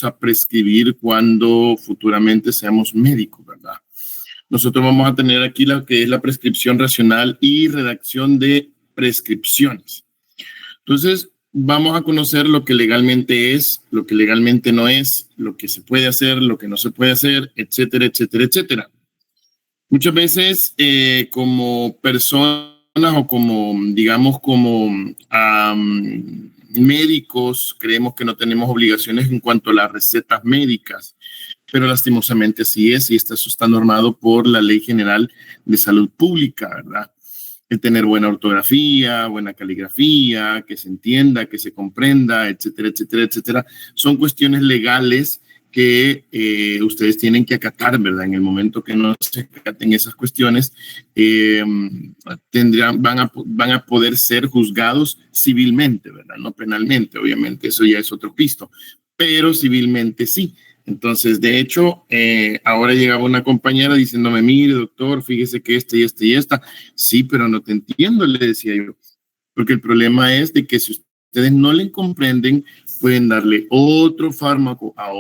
a prescribir cuando futuramente seamos médicos, ¿verdad? Nosotros vamos a tener aquí lo que es la prescripción racional y redacción de prescripciones. Entonces, vamos a conocer lo que legalmente es, lo que legalmente no es, lo que se puede hacer, lo que no se puede hacer, etcétera, etcétera, etcétera. Muchas veces, como personas o como, digamos, como médicos, creemos que no tenemos obligaciones en cuanto a las recetas médicas, pero lastimosamente así es, y eso está normado por la Ley General de Salud Pública, ¿verdad? El tener buena ortografía, buena caligrafía, que se entienda, que se comprenda, etcétera, etcétera, etcétera, son cuestiones legales que ustedes tienen que acatar, ¿verdad? En el momento que no se acaten esas cuestiones, van a poder ser juzgados civilmente, ¿verdad? No penalmente, obviamente, eso ya es otro pisto, pero civilmente sí. Entonces, de hecho, ahora llegaba una compañera diciéndome, mire, doctor, fíjese que y esta. Sí, pero no te entiendo, le decía yo, porque el problema es de que si ustedes no le comprenden, pueden darle otro fármaco a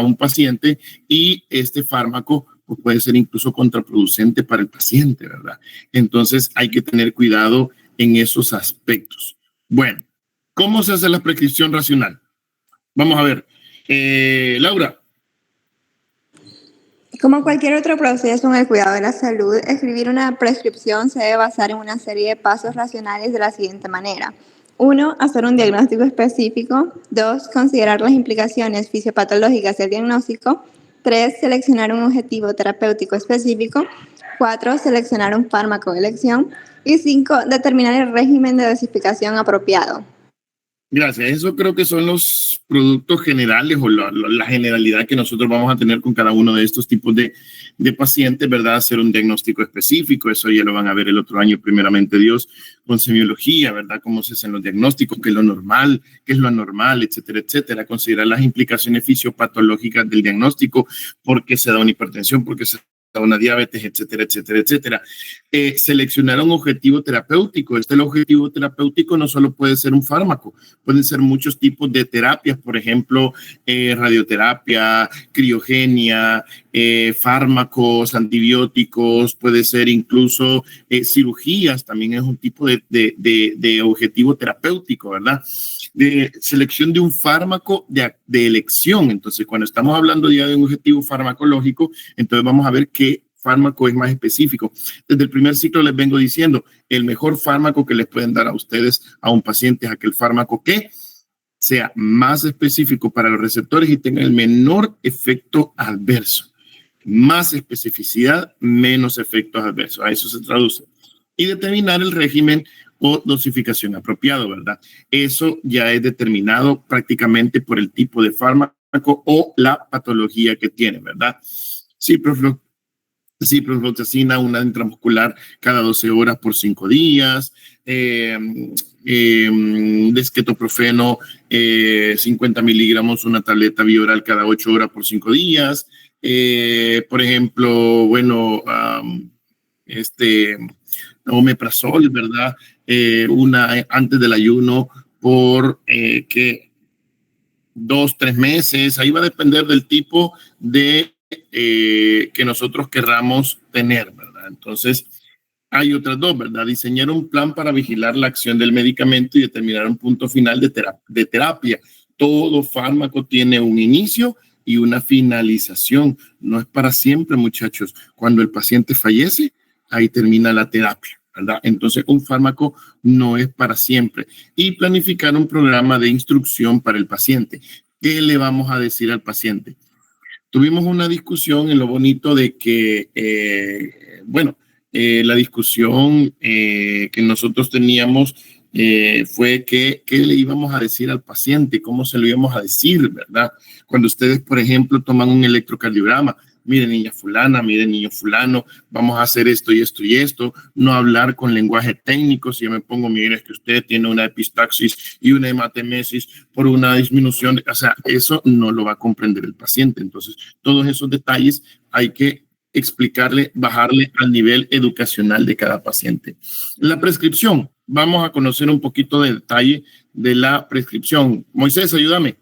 un paciente y este fármaco pues, puede ser incluso contraproducente para el paciente, ¿verdad? Entonces hay que tener cuidado en esos aspectos. Bueno, ¿cómo se hace la prescripción racional? Vamos a ver. Laura. Como cualquier otro proceso en el cuidado de la salud, escribir una prescripción se debe basar en una serie de pasos racionales de la siguiente manera. 1. Hacer un diagnóstico específico. 2. Considerar las implicaciones fisiopatológicas del diagnóstico. 3. Seleccionar un objetivo terapéutico específico. 4. Seleccionar un fármaco de elección. Y 5. Determinar el régimen de dosificación apropiado. Gracias. Eso creo que son los productos generales o la generalidad que nosotros vamos a tener con cada uno de estos tipos de pacientes, ¿verdad? Hacer un diagnóstico específico, eso ya lo van a ver el otro año, primeramente Dios, con semiología, ¿verdad? Cómo se hacen los diagnósticos, qué es lo normal, qué es lo anormal, etcétera, etcétera. Considerar las implicaciones fisiopatológicas del diagnóstico, por qué se da una hipertensión, por qué se da una diabetes, etcétera, etcétera, etcétera. Seleccionar un objetivo terapéutico. El objetivo terapéutico no solo puede ser un fármaco, pueden ser muchos tipos de terapias, por ejemplo, radioterapia, criogenia, fármacos, antibióticos, puede ser incluso cirugías, también es un tipo de objetivo terapéutico, ¿verdad? De selección de un fármaco de elección. Entonces, cuando estamos hablando ya de un objetivo farmacológico, entonces vamos a ver qué fármaco es más específico. Desde el primer ciclo les vengo diciendo, el mejor fármaco que les pueden dar a ustedes, a un paciente, es aquel fármaco que sea más específico para los receptores y tenga el menor efecto adverso. Más especificidad, menos efectos adversos. A eso se traduce. Y determinar el régimen o dosificación apropiado, ¿verdad? Eso ya es determinado prácticamente por el tipo de fármaco o la patología que tiene, ¿verdad? Ciprofloxacina, una intramuscular cada 12 horas por 5 días, desquetoprofeno, 50 miligramos, una tableta bioral cada 8 horas por 5 días. Por ejemplo, bueno, omeprazol, ¿verdad? Una antes del ayuno por 2-3 meses. Ahí va a depender del tipo de que nosotros querramos tener, ¿verdad? Entonces, hay otras dos, ¿verdad? Diseñar un plan para vigilar la acción del medicamento y determinar un punto final de terapia. Todo fármaco tiene un inicio y una finalización. No es para siempre, muchachos. Cuando el paciente fallece, ahí termina la terapia, ¿verdad? Entonces, un fármaco no es para siempre. Y planificar un programa de instrucción para el paciente. ¿Qué le vamos a decir al paciente? Tuvimos una discusión en lo bonito de que, la discusión que nosotros teníamos fue qué le íbamos a decir al paciente, cómo se lo íbamos a decir, ¿verdad? Cuando ustedes, por ejemplo, toman un electrocardiograma, miren niña fulana, miren niño fulano, vamos a hacer esto y esto y esto, no hablar con lenguaje técnico. Si yo me pongo, mire, es que usted tiene una epistaxis y una hematemesis por una disminución, o sea, eso no lo va a comprender el paciente. Entonces, todos esos detalles hay que explicarle, bajarle al nivel educacional de cada paciente. La prescripción, vamos a conocer un poquito de detalle de la prescripción. Moisés, ayúdame.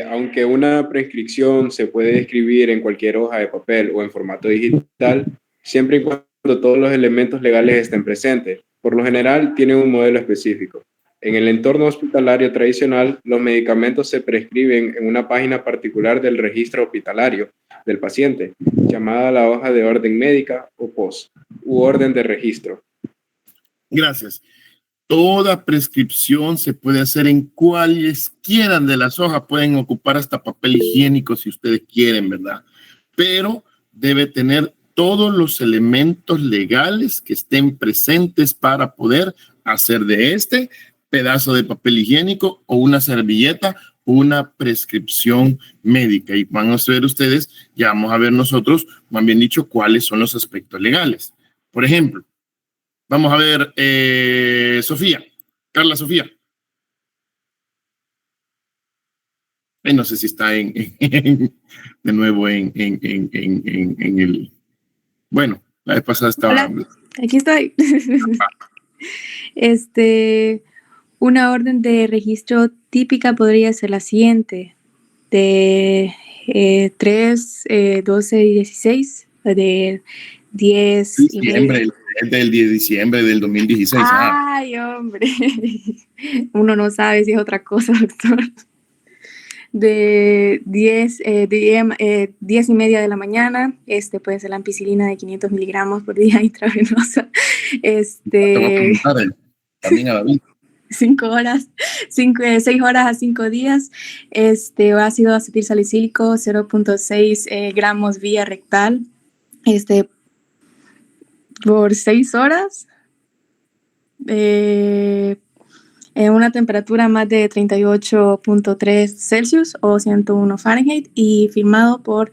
Aunque una prescripción se puede escribir en cualquier hoja de papel o en formato digital, siempre y cuando todos los elementos legales estén presentes. Por lo general, tiene un modelo específico. En el entorno hospitalario tradicional, los medicamentos se prescriben en una página particular del registro hospitalario del paciente, llamada la hoja de orden médica o POS, u orden de registro. Gracias. Toda prescripción se puede hacer en cualesquiera de las hojas. Pueden ocupar hasta papel higiénico si ustedes quieren, ¿verdad? Pero debe tener todos los elementos legales que estén presentes para poder hacer de este pedazo de papel higiénico o una servilleta una prescripción médica. Y van a ver ustedes, ya vamos a ver nosotros, más bien dicho, cuáles son los aspectos legales. Por ejemplo, vamos a ver, Sofía, Carla Sofía. No sé si está de nuevo en el... Bueno, la vez pasada estaba... Hola, aquí estoy. Una orden de registro típica podría ser la siguiente. De 3, 12 y 16, de 10 diciembre, del 10 de diciembre del 2016. Ay, hombre. Uno no sabe si es otra cosa, doctor. De 10 y media de la mañana, puede ser la ampicilina de 500 miligramos por día intravenosa. También a David. 6 horas a 5 días, ácido acetilsalicílico 0.6 gramos vía rectal, por 6 horas, en una temperatura más de 38.3 Celsius o 101 Fahrenheit y firmado por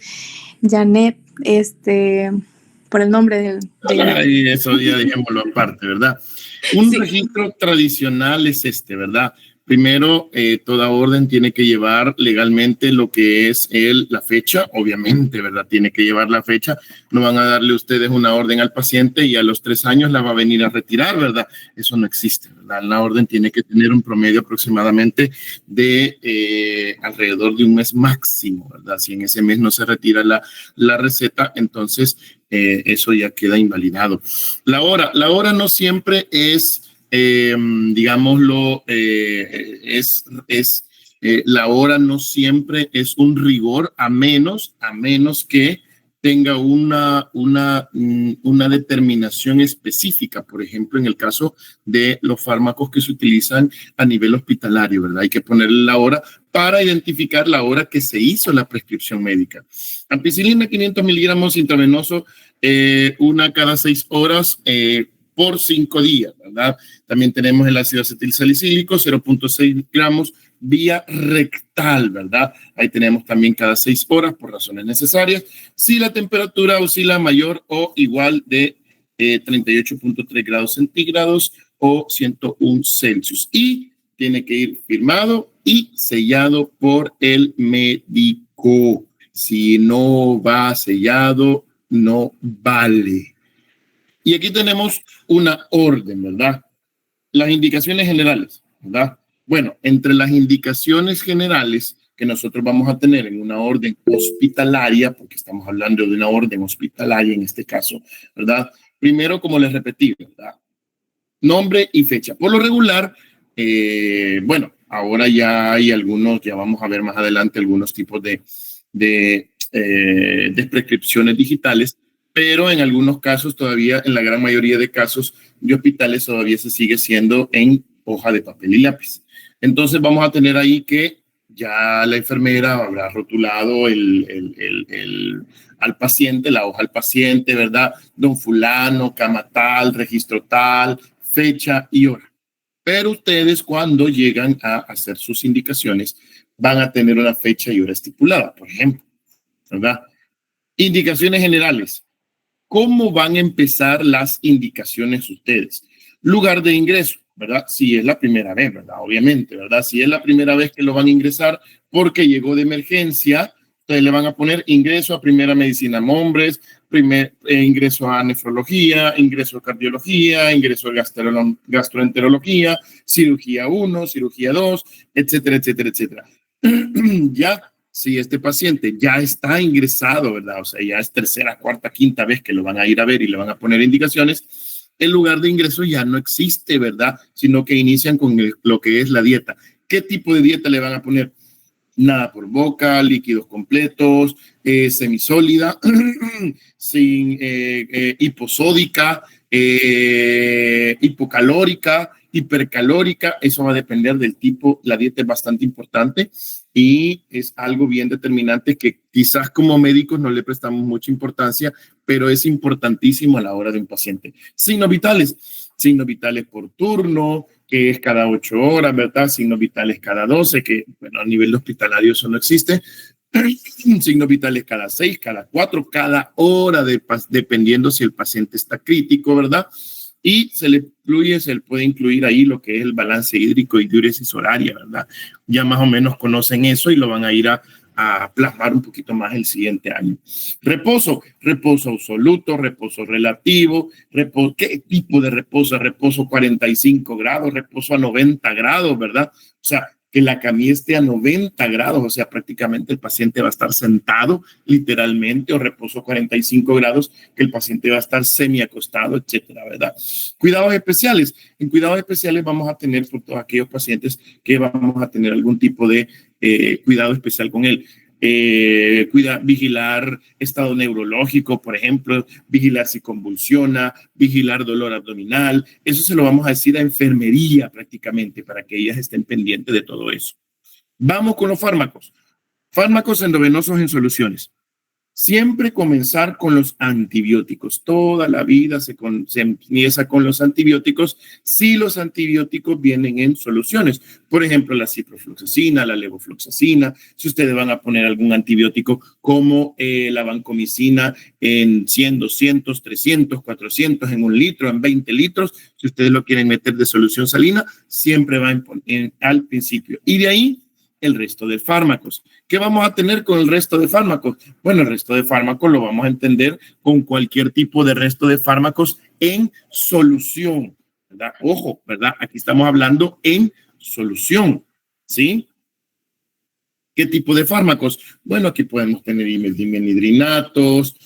Janet, por el nombre del... Ay, eso ya dejémoslo aparte, ¿verdad? Un registro tradicional es ¿verdad? Primero, toda orden tiene que llevar legalmente lo que es la fecha, obviamente, ¿verdad? Tiene que llevar la fecha. No van a darle ustedes una orden al paciente y a los 3 años la va a venir a retirar, ¿verdad? Eso no existe, ¿verdad? La orden tiene que tener un promedio aproximadamente de alrededor de un mes máximo, ¿verdad? Si en ese mes no se retira la receta, entonces eso ya queda invalidado. La hora no siempre es... digámoslo, la hora no siempre es un rigor, a menos que tenga una determinación específica, por ejemplo, en el caso de los fármacos que se utilizan a nivel hospitalario, ¿verdad? Hay que ponerle la hora para identificar la hora que se hizo la prescripción médica. Ampicilina 500 miligramos intravenoso, una cada 6 horas, por 5 días, ¿verdad? También tenemos el ácido acetilsalicílico, 0.6 gramos vía rectal, ¿verdad? Ahí tenemos también cada 6 horas por razones necesarias. Si la temperatura oscila mayor o igual de 38.3 grados centígrados o 101 Celsius. Y tiene que ir firmado y sellado por el médico. Si no va sellado, no vale. Y aquí tenemos una orden, ¿verdad? Las indicaciones generales, ¿verdad? Bueno, entre las indicaciones generales que nosotros vamos a tener en una orden hospitalaria, porque estamos hablando de una orden hospitalaria en este caso, ¿verdad? Primero, como les repetí, ¿verdad? Nombre y fecha. Por lo regular, bueno, ahora ya hay algunos, ya vamos a ver más adelante algunos tipos de prescripciones digitales, pero en algunos casos todavía, en la gran mayoría de casos de hospitales todavía se sigue siendo en hoja de papel y lápiz. Entonces vamos a tener ahí que ya la enfermera habrá rotulado al paciente, la hoja al paciente, ¿verdad? Don fulano, cama tal, registro tal, fecha y hora. Pero ustedes cuando llegan a hacer sus indicaciones van a tener una fecha y hora estipulada, por ejemplo, ¿verdad? Indicaciones generales. ¿Cómo van a empezar las indicaciones ustedes? Lugar de ingreso, ¿verdad? Si es la primera vez, ¿verdad? Obviamente, ¿verdad? Si es la primera vez que lo van a ingresar porque llegó de emergencia, ustedes le van a poner ingreso a primera medicina hombres, ingreso a nefrología, ingreso a cardiología, ingreso a gastroenterología, cirugía 1, cirugía 2, etcétera, etcétera, etcétera. Ya, si este paciente ya está ingresado, ¿verdad? O sea, ya es tercera, cuarta, quinta vez que lo van a ir a ver y le van a poner indicaciones, el lugar de ingreso ya no existe, ¿verdad? Sino que inician con lo que es la dieta. ¿Qué tipo de dieta le van a poner? Nada por boca, líquidos completos, semisólida, sin hiposódica, hipocalórica, hipercalórica. Eso va a depender del tipo. La dieta es bastante importante y es algo bien determinante que quizás como médicos no le prestamos mucha importancia, pero es importantísimo a la hora de un paciente. Signos vitales por turno, que es cada 8 horas, ¿verdad? Signos vitales cada 12, que bueno, a nivel hospitalario eso no existe. Signos vitales cada 6, cada 4, cada hora, dependiendo si el paciente está crítico, ¿verdad? Y se le puede incluir ahí lo que es el balance hídrico y diuresis horaria, ¿verdad? Ya más o menos conocen eso y lo van a ir a plasmar un poquito más el siguiente año. Reposo absoluto, reposo relativo, ¿qué tipo de reposo? Reposo 45 grados, reposo a 90 grados, ¿verdad? O sea, que la camilla esté a 90 grados, o sea, prácticamente el paciente va a estar sentado literalmente, o reposo 45 grados, que el paciente va a estar semiacostado, etcétera, ¿verdad? Cuidados especiales. En cuidados especiales vamos a tener por todos aquellos pacientes que vamos a tener algún tipo de cuidado especial con él. Vigilar estado neurológico, por ejemplo, vigilar si convulsiona, vigilar dolor abdominal. Eso se lo vamos a decir a enfermería prácticamente para que ellas estén pendientes de todo eso. Vamos con los fármacos. Fármacos endovenosos en soluciones. Siempre comenzar con los antibióticos. Toda la vida se empieza con los antibióticos si los antibióticos vienen en soluciones. Por ejemplo, la ciprofloxacina, la levofloxacina. Si ustedes van a poner algún antibiótico como la vancomicina en 100, 200, 300, 400, en 1 litro, en 20 litros. Si ustedes lo quieren meter de solución salina, siempre va al principio. Y de ahí el resto de fármacos. ¿Qué vamos a tener con el resto de fármacos? Bueno, el resto de fármacos lo vamos a entender con cualquier tipo de resto de fármacos en solución, ¿verdad? Ojo, ¿verdad? Aquí estamos hablando en solución, ¿sí? ¿Qué tipo de fármacos? Bueno, aquí podemos tener dimenhidrinatos,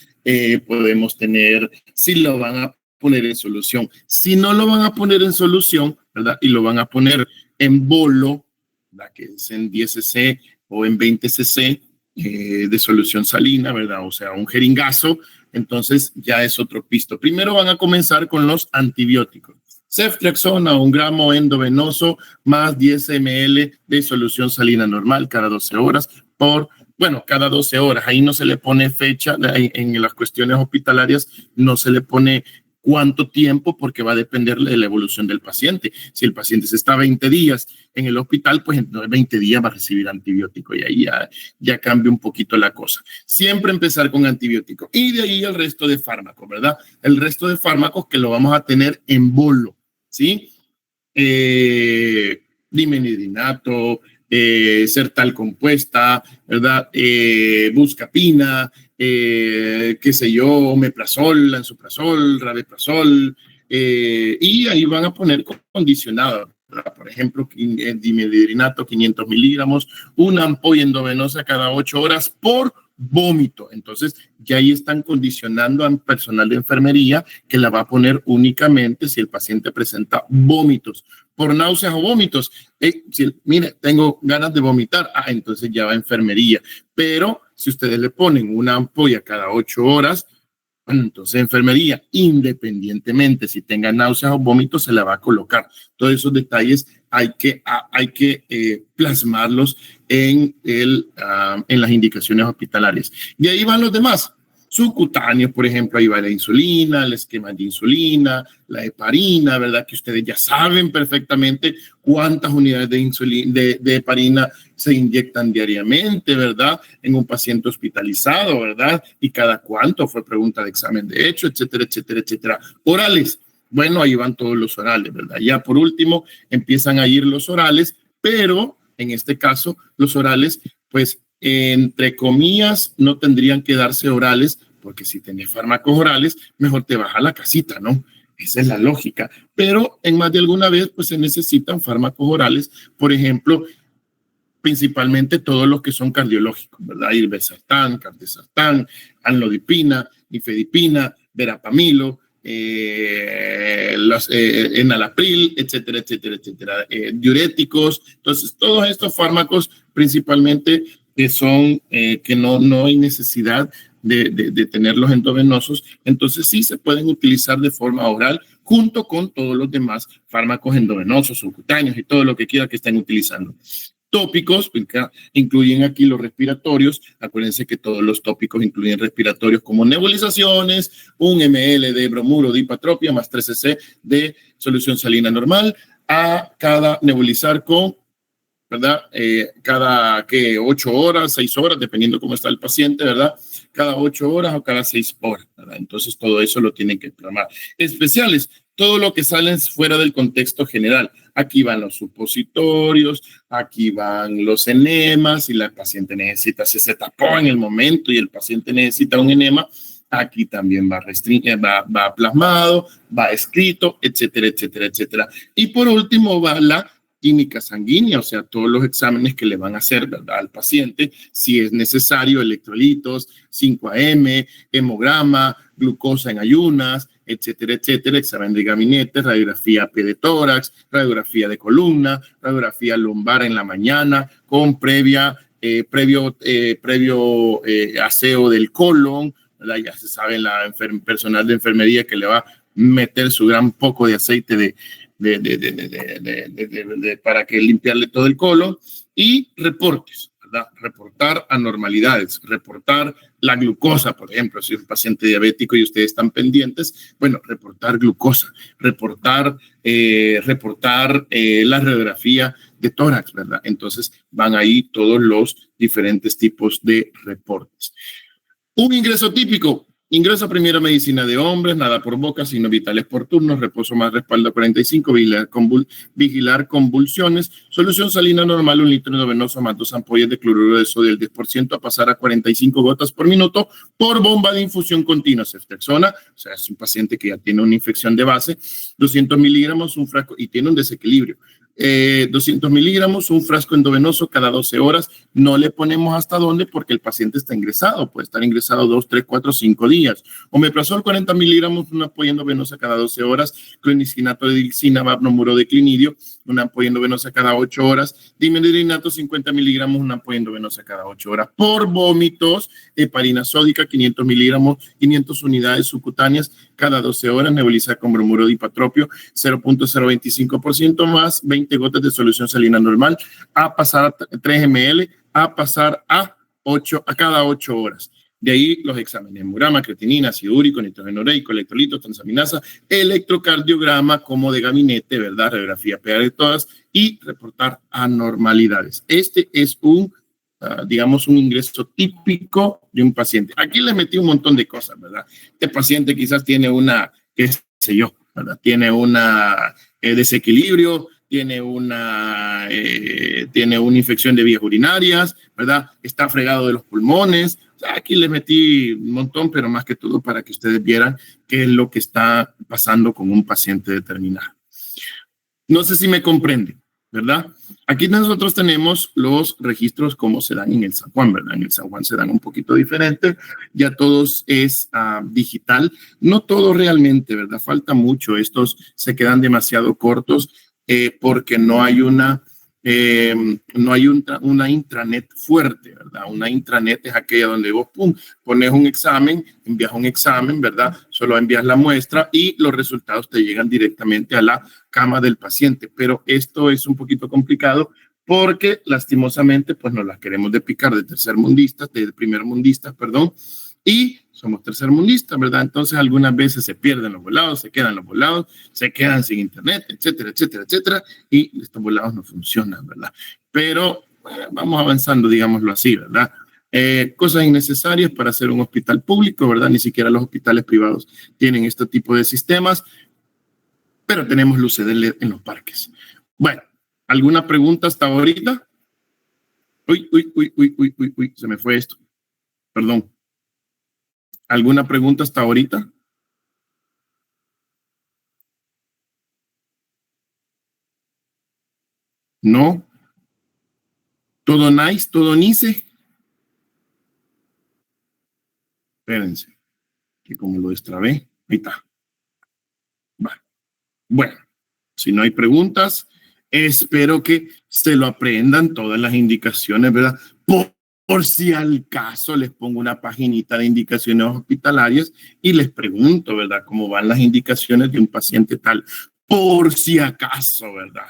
podemos tener, si lo van a poner en solución. Si no lo van a poner en solución, ¿verdad? Y lo van a poner en bolo, ¿verdad? Que es en 10 cc o en 20 cc de solución salina, ¿verdad? O sea, un jeringazo, entonces ya es otro pisto. Primero van a comenzar con los antibióticos. Ceftriaxona, 1 gramo endovenoso más 10 ml de solución salina normal cada 12 horas cada 12 horas. Ahí no se le pone fecha, en las cuestiones hospitalarias no se le pone cuánto tiempo porque va a depender de la evolución del paciente. Si el paciente se está 20 días en el hospital, pues en 20 días va a recibir antibiótico y ahí ya cambia un poquito la cosa. Siempre empezar con antibiótico y de ahí el resto de fármacos, ¿verdad? El resto de fármacos que lo vamos a tener en bolo, ¿sí? Dimenhidrinato, Sertal compuesta, ¿verdad? Buscapina, qué sé yo, omeprazol, lansoprazol, rabeprazol, y ahí van a poner condicionado, ¿verdad? Por ejemplo, dimenhidrinato 500 miligramos, una ampolla endovenosa cada 8 horas por vómito. Entonces, ya ahí están condicionando al personal de enfermería que la va a poner únicamente si el paciente presenta vómitos. Por náuseas o vómitos, mire, tengo ganas de vomitar, entonces ya va a enfermería. Pero si ustedes le ponen una ampolla cada 8 horas, bueno, entonces enfermería, independientemente si tenga náuseas o vómitos, se la va a colocar. Todos esos detalles hay que plasmarlos en las indicaciones hospitalarias. Y ahí van los demás. Subcutáneos, por ejemplo, ahí va la insulina, el esquema de insulina, la heparina, ¿verdad? Que ustedes ya saben perfectamente cuántas unidades de insulina, de heparina se inyectan diariamente, ¿verdad? En un paciente hospitalizado, ¿verdad? Y cada cuánto fue pregunta de examen de hecho, etcétera, etcétera, etcétera. Orales, bueno, ahí van todos los orales, ¿verdad? Ya por último empiezan a ir los orales, pero en este caso los orales, pues, entre comillas, no tendrían que darse orales, porque si tenés fármacos orales, mejor te vas a la casita, ¿no? Esa es la lógica. Pero en más de alguna vez, pues se necesitan fármacos orales, por ejemplo, principalmente todos los que son cardiológicos, ¿verdad? Irbesartán, cardesartán, amlodipina, nifedipina, verapamilo, enalapril, etcétera, etcétera, etcétera, diuréticos. Entonces, todos estos fármacos principalmente son que no hay necesidad de tenerlos endovenosos, entonces sí se pueden utilizar de forma oral junto con todos los demás fármacos endovenosos, subcutáneos y todo lo que quiera que estén utilizando. Tópicos, incluyen aquí los respiratorios. Acuérdense que todos los tópicos incluyen respiratorios como nebulizaciones, 1 ml de bromuro de hipatropia más 3 cc de solución salina normal a cada nebulizar con, ¿verdad? Cada 8 horas, 6 horas, dependiendo cómo está el paciente, ¿verdad? Cada 8 horas o cada 6 horas, ¿verdad? Entonces todo eso lo tienen que programar. Especiales, todo lo que sale fuera del contexto general. Aquí van los supositorios, aquí van los enemas, si la paciente necesita, si se tapó en el momento y el paciente necesita un enema, aquí también va va plasmado, va escrito, etcétera, etcétera, etcétera. Y por último va la química sanguínea, o sea, todos los exámenes que le van a hacer, ¿verdad?, al paciente, si es necesario, electrolitos, 5AM, hemograma, glucosa en ayunas, etcétera, etcétera, examen de gabinete, radiografía P de tórax, radiografía de columna, radiografía lumbar en la mañana, con previo aseo del colon, ¿verdad? Ya se sabe la personal de enfermería que le va a meter su gran poco de aceite para que limpiarle todo el colon, y reportes, ¿verdad? Reportar anormalidades, reportar la glucosa, por ejemplo, si es un paciente diabético y ustedes están pendientes, bueno, reportar glucosa, reportar la radiografía de tórax, ¿verdad? Entonces van ahí todos los diferentes tipos de reportes. Un ingreso típico. Ingreso a primera medicina de hombres, nada por boca, signos vitales por turnos, reposo más respaldo 45, vigilar convulsiones, solución salina normal, 1 litro endovenoso más 2 ampollas de cloruro de sodio del 10% a pasar a 45 gotas por minuto por bomba de infusión continua. Ceftriaxona, o sea, es un paciente que ya tiene una infección de base, 200 miligramos, un frasco, y tiene un desequilibrio. 200 miligramos, un frasco endovenoso cada 12 horas. No le ponemos hasta dónde porque el paciente está ingresado, puede estar ingresado 2, 3, 4, 5 días. Omeprazol 40 miligramos, una ampolla endovenosa cada 12 horas. Clonicinato de dixina, vapnomuro de clinidio, una ampolla endovenosa cada 8 horas. Dimidrinato 50 miligramos, una ampolla endovenosa cada 8 horas. Por vómitos, heparina sódica 500 miligramos, 500 unidades subcutáneas cada 12 horas. Nebulizar con bromuro de hipatropio 0.025% más 20 gotas de solución salina normal a pasar a 3 ml a pasar a cada 8 horas. De ahí los exámenes: hemograma, creatinina, ácido úrico, nitrógeno ureico, electrolitos, transaminasa, electrocardiograma como de gabinete, ¿verdad? Radiografía PA de todas y reportar anormalidades. Este es digamos, un ingreso típico de un paciente. Aquí le metí un montón de cosas, ¿verdad? Este paciente quizás tiene qué sé yo, ¿verdad? Tiene desequilibrio, tiene una infección de vías urinarias, ¿verdad? Está fregado de los pulmones. O sea, aquí les metí un montón, pero más que todo para que ustedes vieran qué es lo que está pasando con un paciente determinado. No sé si me comprenden, ¿verdad? Aquí nosotros tenemos los registros como se dan en el San Juan, ¿verdad? En el San Juan se dan un poquito diferente, ya todos es digital, no todo realmente, ¿verdad? Falta mucho, estos se quedan demasiado cortos porque no hay una intranet fuerte, ¿verdad? Una intranet es aquella donde vos, pones un examen, envías un examen, ¿verdad? Solo envías la muestra y los resultados te llegan directamente a la cama del paciente. Pero esto es un poquito complicado porque lastimosamente pues nos las queremos de picar de primermundistas, perdón, y somos tercermundistas, ¿verdad? Entonces algunas veces se pierden los volados, se quedan los volados, se quedan sin internet, etcétera, etcétera, etcétera, y estos volados no funcionan, ¿verdad? Pero vamos avanzando, digámoslo así, ¿verdad? Cosas innecesarias para hacer un hospital público, ¿verdad? Ni siquiera los hospitales privados tienen este tipo de sistemas, pero tenemos luces de LED en los parques. Bueno, ¿alguna pregunta hasta ahorita? Uy, se me fue esto. Perdón. ¿Alguna pregunta hasta ahorita? No. ¿Todo nice? ¿Todo nice? Espérense, que como lo destrabé, ahí está. Va. Bueno, si no hay preguntas, espero que se lo aprendan todas las indicaciones, ¿verdad? Por si al caso les pongo una paginita de indicaciones hospitalarias y les pregunto, ¿verdad? Cómo van las indicaciones de un paciente tal. Por si acaso, ¿verdad?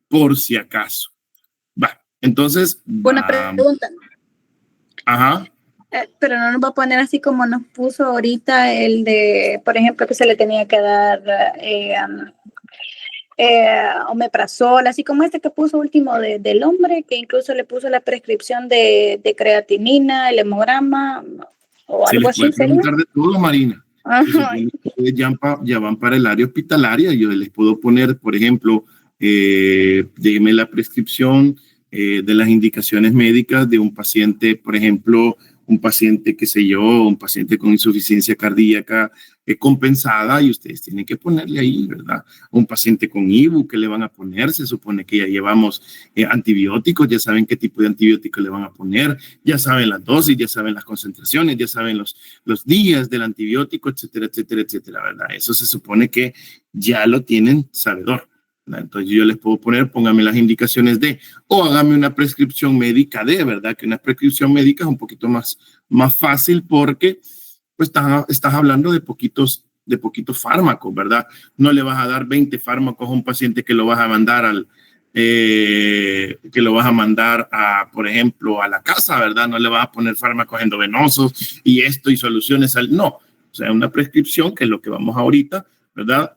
Por si acaso. Va, entonces. Una pregunta. Ajá. Pero no nos va a poner así como nos puso ahorita el de, por ejemplo, que se le tenía que dar omeprazol, así como este que puso último del hombre, que incluso le puso la prescripción de creatinina, el hemograma o Se algo les así. puede preguntar de todo, Marina. Ustedes ya van para el área hospitalaria. Yo les puedo poner, por ejemplo, déjeme la prescripción de las indicaciones médicas de un paciente, por ejemplo, un paciente, qué sé yo, un paciente con insuficiencia cardíaca compensada, y ustedes tienen que ponerle ahí, ¿verdad? Un paciente con IBU, ¿qué le van a poner? Se supone que ya llevamos antibióticos, ya saben qué tipo de antibiótico le van a poner, ya saben las dosis, ya saben las concentraciones, ya saben los días del antibiótico, etcétera, etcétera, etcétera, ¿verdad? Eso se supone que ya lo tienen sabedor. Entonces yo les puedo poner, póngame las indicaciones de, o hágame una prescripción médica de, ¿verdad? Que una prescripción médica es un poquito más fácil porque pues estás hablando de poquitos fármacos, ¿verdad? No le vas a dar 20 fármacos a un paciente que lo vas a mandar por ejemplo, a la casa, ¿verdad? No le vas a poner fármacos endovenosos y esto y soluciones no. O sea, una prescripción, que es lo que vamos ahorita, ¿verdad?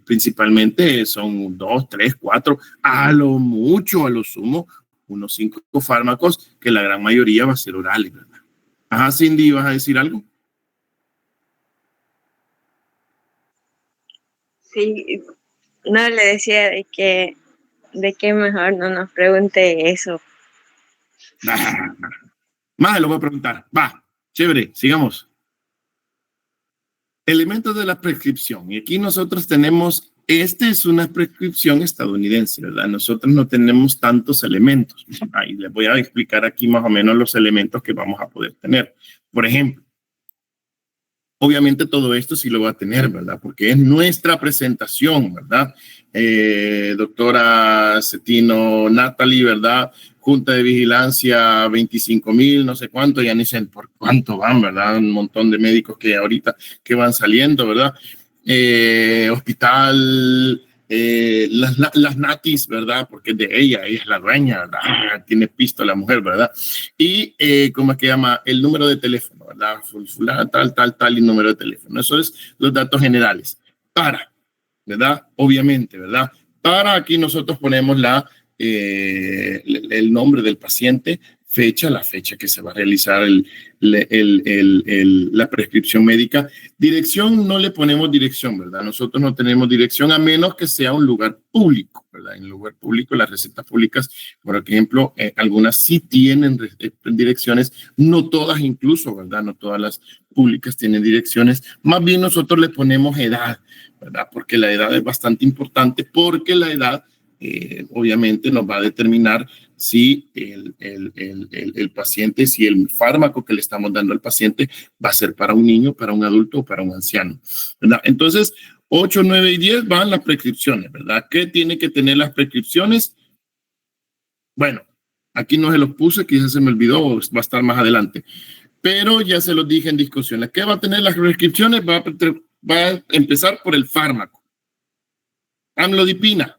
Principalmente son 2, 3, 4, a lo mucho, a lo sumo, unos 5 fármacos, que la gran mayoría va a ser orales, ¿verdad? Ajá, Cindy, ¿vas a decir algo? Sí, no, le decía de que mejor no nos pregunte eso. Más lo voy a preguntar. Va, chévere, sigamos. Elementos de la prescripción. Y aquí nosotros tenemos, es una prescripción estadounidense, ¿verdad? Nosotros no tenemos tantos elementos. Ahí les voy a explicar aquí más o menos los elementos que vamos a poder tener. Por ejemplo, obviamente todo esto sí lo va a tener, ¿verdad? Porque es nuestra presentación, ¿verdad? Doctora Cetino Natalie, ¿verdad? Junta de Vigilancia 25,000, no sé cuánto, ya ni sé por cuánto van, ¿verdad? Un montón de médicos que ahorita que van saliendo, ¿verdad? Hospital, las natis, ¿verdad? Porque es de ella es la dueña, ¿verdad? Tiene pisto la mujer, ¿verdad? Y, ¿cómo es que llama? El número de teléfono, ¿verdad? Tal, y número de teléfono. Eso es los datos generales. ¿Verdad? Obviamente, ¿verdad? Para aquí nosotros ponemos el nombre del paciente, la fecha que se va a realizar la prescripción médica. Dirección, no le ponemos dirección, ¿verdad? Nosotros no tenemos dirección a menos que sea un lugar público, ¿verdad? En lugar público, las recetas públicas, por ejemplo, algunas sí tienen direcciones, no todas incluso, ¿verdad? No todas las públicas tienen direcciones. Más bien nosotros le ponemos edad, ¿verdad? Porque la edad es bastante importante, porque la edad obviamente nos va a determinar si el paciente, si el fármaco que le estamos dando al paciente va a ser para un niño, para un adulto o para un anciano, ¿verdad? Entonces, 8, 9 y 10 van las prescripciones, ¿verdad? ¿Qué tiene que tener las prescripciones? Bueno, aquí no se los puse, quizás se me olvidó, va a estar más adelante, pero ya se los dije en discusión. ¿Qué va a tener las prescripciones? Va a empezar por el fármaco. Amlodipina.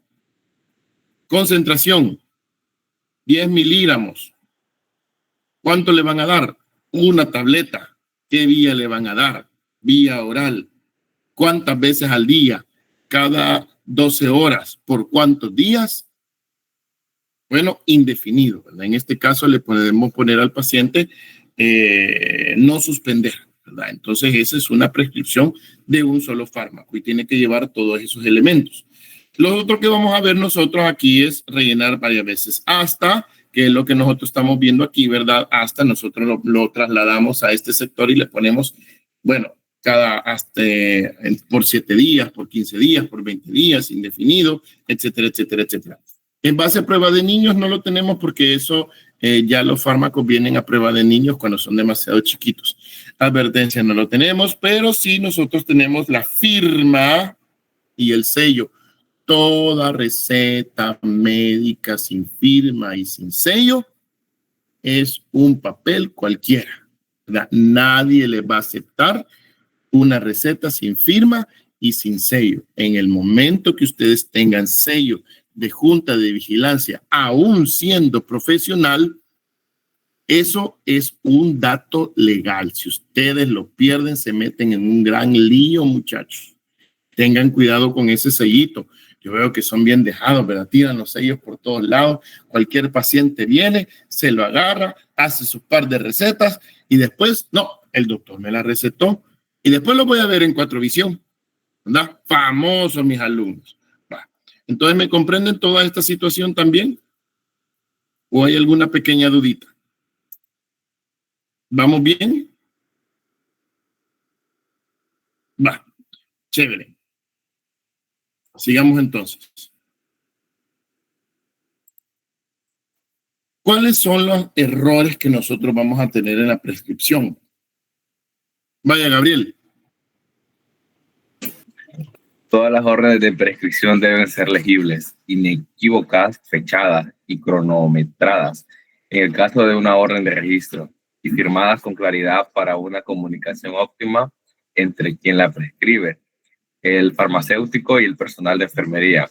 Concentración, 10 miligramos. ¿Cuánto le van a dar? Una tableta. ¿Qué vía le van a dar? Vía oral. ¿Cuántas veces al día? Cada 12 horas. ¿Por cuántos días? Bueno, indefinido, ¿verdad? En este caso le podemos poner al paciente no suspender, ¿verdad? Entonces esa es una prescripción de un solo fármaco y tiene que llevar todos esos elementos. Lo otro que vamos a ver nosotros aquí es rellenar varias veces hasta, que es lo que nosotros estamos viendo aquí, ¿verdad? Hasta nosotros lo trasladamos a este sector y le ponemos, bueno, por 7 días, por 15 días, por 20 días, indefinido, etcétera, etcétera, etcétera. En base a prueba de niños no lo tenemos porque eso ya los fármacos vienen a prueba de niños cuando son demasiado chiquitos. Advertencia no lo tenemos, pero sí nosotros tenemos la firma y el sello. Toda receta médica sin firma y sin sello es un papel cualquiera, ¿verdad? Nadie le va a aceptar una receta sin firma y sin sello. En el momento que ustedes tengan sello de junta de vigilancia, aún siendo profesional, eso es un dato legal. Si ustedes lo pierden, se meten en un gran lío, muchachos. Tengan cuidado con ese sellito. Yo veo que son bien dejados, ¿verdad? Tiran los sellos por todos lados. Cualquier paciente viene, se lo agarra, hace su par de recetas y después, no, el doctor me la recetó y después lo voy a ver en 4Visión, ¿verdad? Famosos mis alumnos. Entonces, ¿me comprenden toda esta situación también? ¿O hay alguna pequeña dudita? ¿Vamos bien? Va, chévere. Sigamos entonces. ¿Cuáles son los errores que nosotros vamos a tener en la prescripción? Vaya, Gabriel. Todas las órdenes de prescripción deben ser legibles, inequívocas, fechadas y cronometradas en el caso de una orden de registro y firmadas con claridad para una comunicación óptima entre quien la prescribe, el farmacéutico y el personal de enfermería.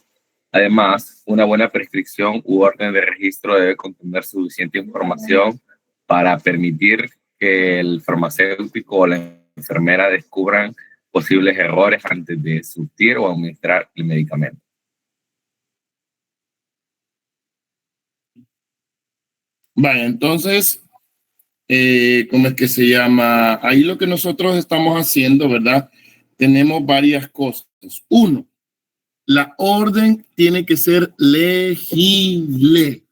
Además, una buena prescripción u orden de registro debe contener suficiente información para permitir que el farmacéutico o la enfermera descubran posibles errores antes de surtir o administrar el medicamento. Vale, entonces, ¿cómo es que se llama? Ahí lo que nosotros estamos haciendo, ¿verdad? Tenemos varias cosas. Uno, la orden tiene que ser legible.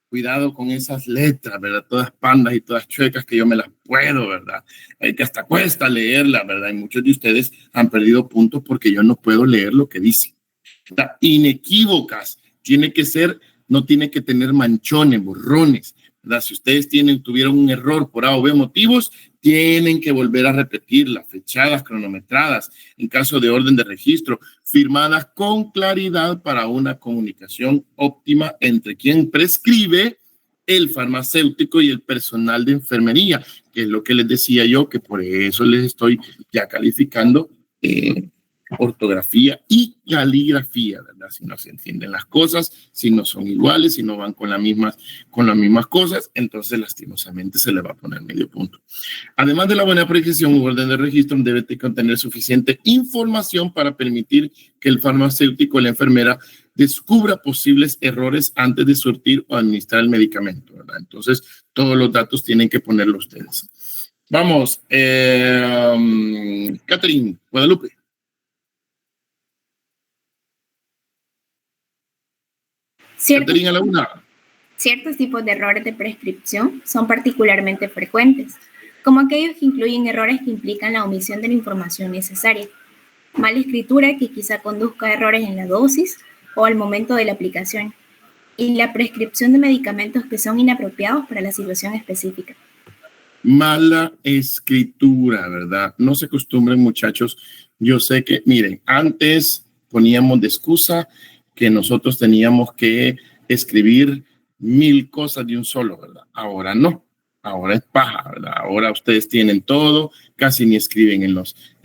Cuidado con esas letras, ¿verdad? Todas pandas y todas chuecas que yo me las puedo, ¿verdad? Que hasta cuesta leerla, ¿verdad? Y muchos de ustedes han perdido puntos porque yo no puedo leer lo que dice. Inequívocas. Tiene que ser, no tiene que tener manchones, borrones, ¿verdad? Si ustedes tuvieron un error por A o B motivos, tienen que volver a repetirlas, fechadas, cronometradas, en caso de orden de registro, firmadas con claridad para una comunicación óptima entre quien prescribe, el farmacéutico y el personal de enfermería, que es lo que les decía yo, que por eso les estoy ya calificando ortografía y caligrafía, ¿verdad? Si no se entienden las cosas, si no son iguales, si no van con las mismas cosas, entonces lastimosamente se le va a poner medio punto. Además de la buena prescripción, un orden de registro debe contener suficiente información para permitir que el farmacéutico o la enfermera descubra posibles errores antes de surtir o administrar el medicamento, ¿verdad? Entonces, todos los datos tienen que ponerlos ustedes. Vamos, Catherine, Guadalupe. Ciertos tipos de errores de prescripción son particularmente frecuentes, como aquellos que incluyen errores que implican la omisión de la información necesaria, mala escritura que quizá conduzca a errores en la dosis o al momento de la aplicación, y la prescripción de medicamentos que son inapropiados para la situación específica. Mala escritura, ¿verdad? No se acostumbren, muchachos. Yo sé que, miren, antes poníamos de excusa que nosotros teníamos que escribir 1000 cosas de un solo, ¿verdad? Ahora no, ahora es paja, ¿verdad? Ahora ustedes tienen todo, casi ni escriben en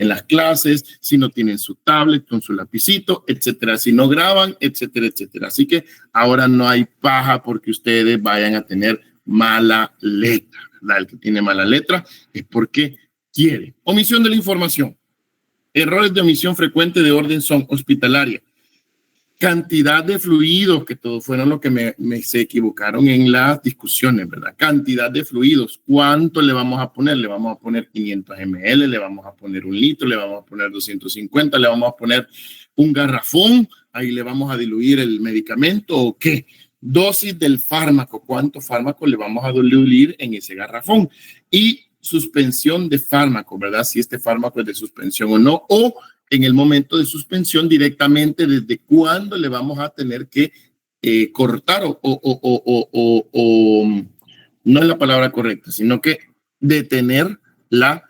las clases, si no tienen su tablet con su lapicito, etcétera, si no graban, etcétera, etcétera. Así que ahora no hay paja porque ustedes vayan a tener mala letra, ¿verdad? El que tiene mala letra es porque quiere. Omisión de la información. Errores de omisión frecuente de orden son hospitalaria. Cantidad de fluidos, que todos fueron lo que se equivocaron en las discusiones, ¿verdad? Cantidad de fluidos. ¿Cuánto le vamos a poner? Le vamos a poner 500 ml, le vamos a poner 1 litro, le vamos a poner 250, le vamos a poner un garrafón, ahí le vamos a diluir el medicamento o qué. Dosis del fármaco, ¿cuánto fármaco le vamos a diluir en ese garrafón? Y suspensión de fármaco, ¿verdad? Si este fármaco es de suspensión o no, o en el momento de suspensión directamente desde cuándo le vamos a tener que cortar o no es la palabra correcta, sino que detener la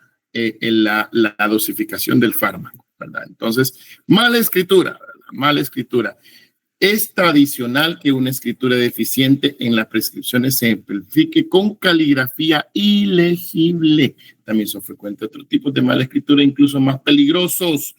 dosificación del fármaco, ¿verdad? Entonces, mala escritura, ¿verdad? Mala escritura. Es tradicional que una escritura deficiente en las prescripciones se simplifique con caligrafía ilegible. También son frecuentes otros tipos de mala escritura, incluso más peligrosos.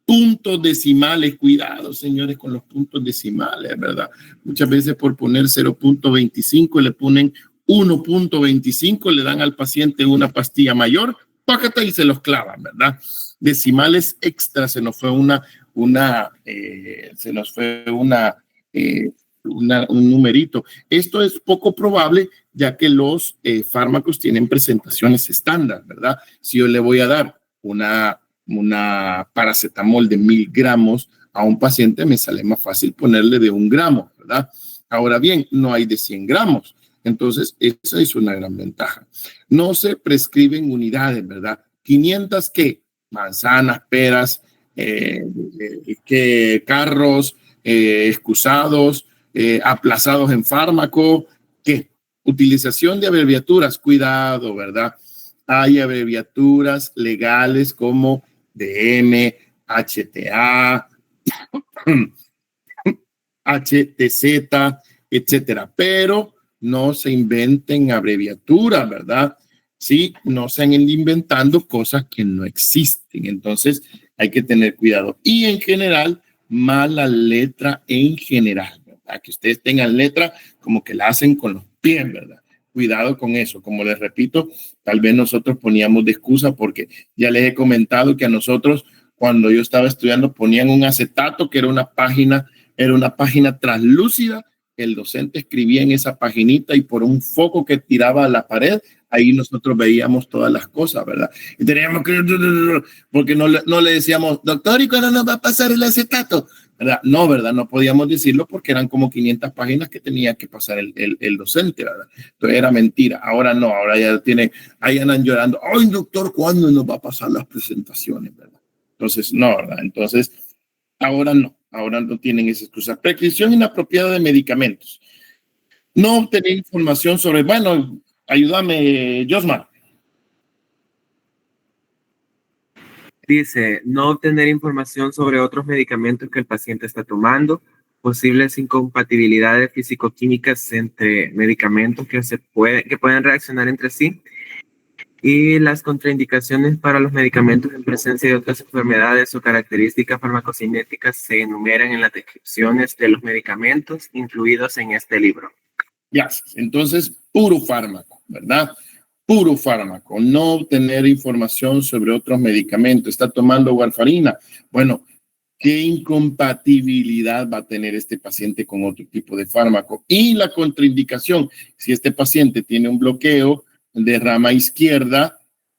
Puntos decimales, cuidado, señores, con los puntos decimales, ¿verdad? Muchas veces por poner 0.25 le ponen 1.25, le dan al paciente una pastilla mayor, pácata, y se los clavan, ¿verdad? Decimales extra, se nos fue un numerito. Esto es poco probable, ya que los fármacos tienen presentaciones estándar, ¿verdad? Si yo le voy a dar una paracetamol de 1000 gramos a un paciente, me sale más fácil ponerle de 1 gramo, ¿verdad? Ahora bien, no hay de 100 gramos. Entonces, esa es una gran ventaja. No se prescriben unidades, ¿verdad? 500 ¿qué? Manzanas, peras, carros, excusados, aplazados en fármaco, ¿qué? Utilización de abreviaturas, cuidado, ¿verdad? Hay abreviaturas legales como DM, HTA, HTZ, etcétera, pero no se inventen abreviaturas, ¿verdad? Sí, no se han ido inventando cosas que no existen. Entonces, hay que tener cuidado. Y en general, mala letra en general, ¿verdad? Que ustedes tengan letra como que la hacen con los pies, ¿verdad? Cuidado con eso. Como les repito, tal vez nosotros poníamos de excusa porque ya les he comentado que a nosotros, cuando yo estaba estudiando, ponían un acetato que era una página translúcida. El docente escribía en esa paginita y por un foco que tiraba a la pared, ahí nosotros veíamos todas las cosas, ¿verdad? Y teníamos que, porque no le decíamos, doctor, ¿y cuándo nos va a pasar el acetato? ¿Verdad? No, ¿verdad? No podíamos decirlo porque eran como 500 páginas que tenía que pasar el docente, ¿verdad? Entonces era mentira. Ahora no, ahora ya ahí andan llorando. Ay, doctor, ¿cuándo nos va a pasar las presentaciones, verdad? Entonces, no, ¿verdad? Entonces, ahora no tienen esa excusa. Prescripción inapropiada de medicamentos. No obtener información sobre, bueno, ayúdame, Josmar. Dice, no obtener información sobre otros medicamentos que el paciente está tomando, posibles incompatibilidades físico-químicas entre medicamentos que pueden reaccionar entre sí, y las contraindicaciones para los medicamentos en presencia de otras enfermedades o características farmacocinéticas se enumeran en las descripciones de los medicamentos incluidos en este libro. Ya, entonces, puro fármaco, ¿verdad? Puro fármaco, no obtener información sobre otros medicamentos. Está tomando warfarina. Bueno, ¿qué incompatibilidad va a tener este paciente con otro tipo de fármaco? Y la contraindicación, si este paciente tiene un bloqueo de rama izquierda,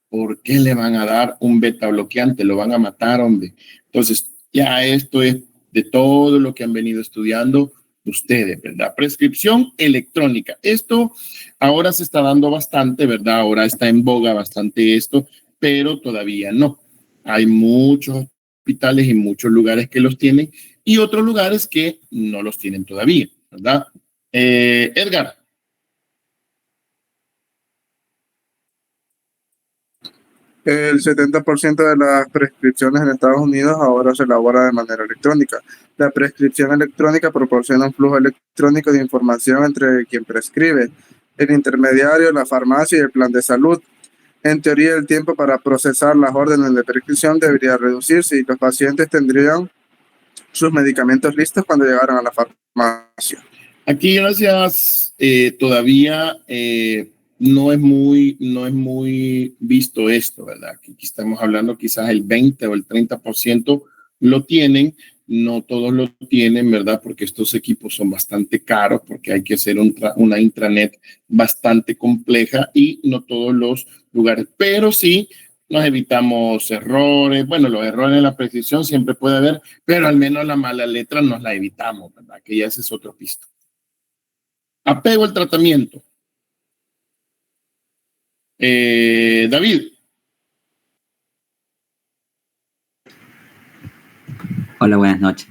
¿por qué le van a dar un beta bloqueante? Lo van a matar, hombre. Entonces, ya esto es de todo lo que han venido estudiando ustedes, ¿verdad? Prescripción electrónica. Esto ahora se está dando bastante, ¿verdad? Ahora está en boga bastante esto, pero todavía no. Hay muchos hospitales y muchos lugares que los tienen y otros lugares que no los tienen todavía, ¿verdad? Edgar. El 70% de las prescripciones en Estados Unidos ahora se elabora de manera electrónica. La prescripción electrónica proporciona un flujo electrónico de información entre quien prescribe, el intermediario, la farmacia y el plan de salud. En teoría, el tiempo para procesar las órdenes de prescripción debería reducirse y los pacientes tendrían sus medicamentos listos cuando llegaran a la farmacia. Aquí, gracias, todavía no es muy visto esto, ¿verdad? Aquí estamos hablando quizás el 20 o el 30% lo tienen, no todos lo tienen, ¿verdad? Porque estos equipos son bastante caros, porque hay que hacer una intranet bastante compleja y no todos los lugares, pero sí nos evitamos errores. Bueno, los errores en la prescripción siempre puede haber, pero al menos la mala letra nos la evitamos, ¿verdad? Que ya ese es otro pisto. Apego al tratamiento. David. Hola, buenas noches.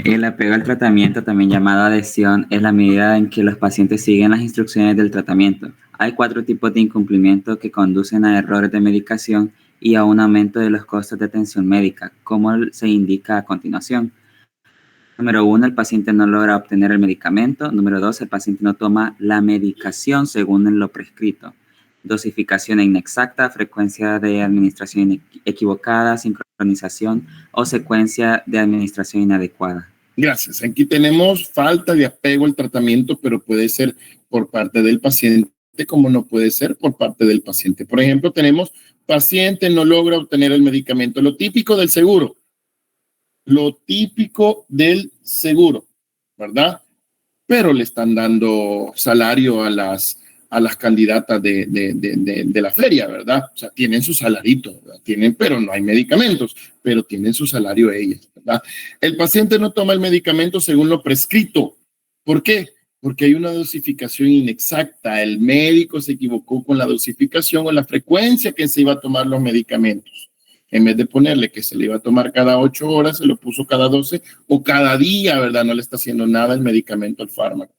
El apego al tratamiento, también llamado adhesión, es la medida en que los pacientes siguen las instrucciones del tratamiento. Hay 4 tipos de incumplimiento que conducen a errores de medicación y a un aumento de los costos de atención médica, como se indica a continuación. Número 1, el paciente no logra obtener el medicamento. Número 2, el paciente no toma la medicación según lo prescrito. Dosificación inexacta, frecuencia de administración equivocada, sincronización o secuencia de administración inadecuada. Gracias. Aquí tenemos falta de apego al tratamiento, pero puede ser por parte del paciente, como no puede ser por parte del paciente. Por ejemplo, tenemos paciente no logra obtener el medicamento. Lo típico del seguro. Lo típico del seguro, ¿verdad? Pero le están dando salario a las candidatas de la feria, ¿verdad? O sea, tienen su salarito, ¿verdad? Pero no hay medicamentos, pero tienen su salario ellas, ¿verdad? El paciente no toma el medicamento según lo prescrito. ¿Por qué? Porque hay una dosificación inexacta. El médico se equivocó con la dosificación o la frecuencia que se iba a tomar los medicamentos. En vez de ponerle que se le iba a tomar cada 8 horas, se lo puso cada 12 o cada día, ¿verdad? No le está haciendo nada el medicamento al fármaco.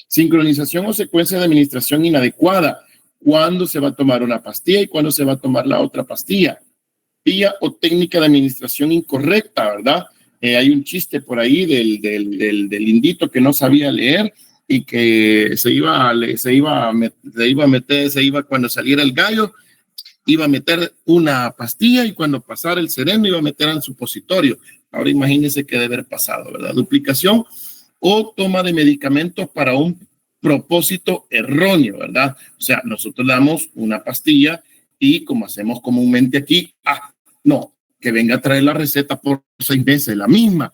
Sincronización o secuencia de administración inadecuada. ¿Cuándo se va a tomar una pastilla y cuándo se va a tomar la otra pastilla? Vía o técnica de administración incorrecta, ¿verdad? Hay un chiste por ahí del indito que no sabía leer y que se iba cuando saliera el gallo, iba a meter una pastilla y cuando pasara el sereno iba a meter al supositorio. Ahora imagínense qué debe haber pasado, ¿verdad? Duplicación o toma de medicamentos para un propósito erróneo, ¿verdad? O sea, nosotros damos una pastilla y como hacemos comúnmente aquí, no, que venga a traer la receta por 6 meses, la misma.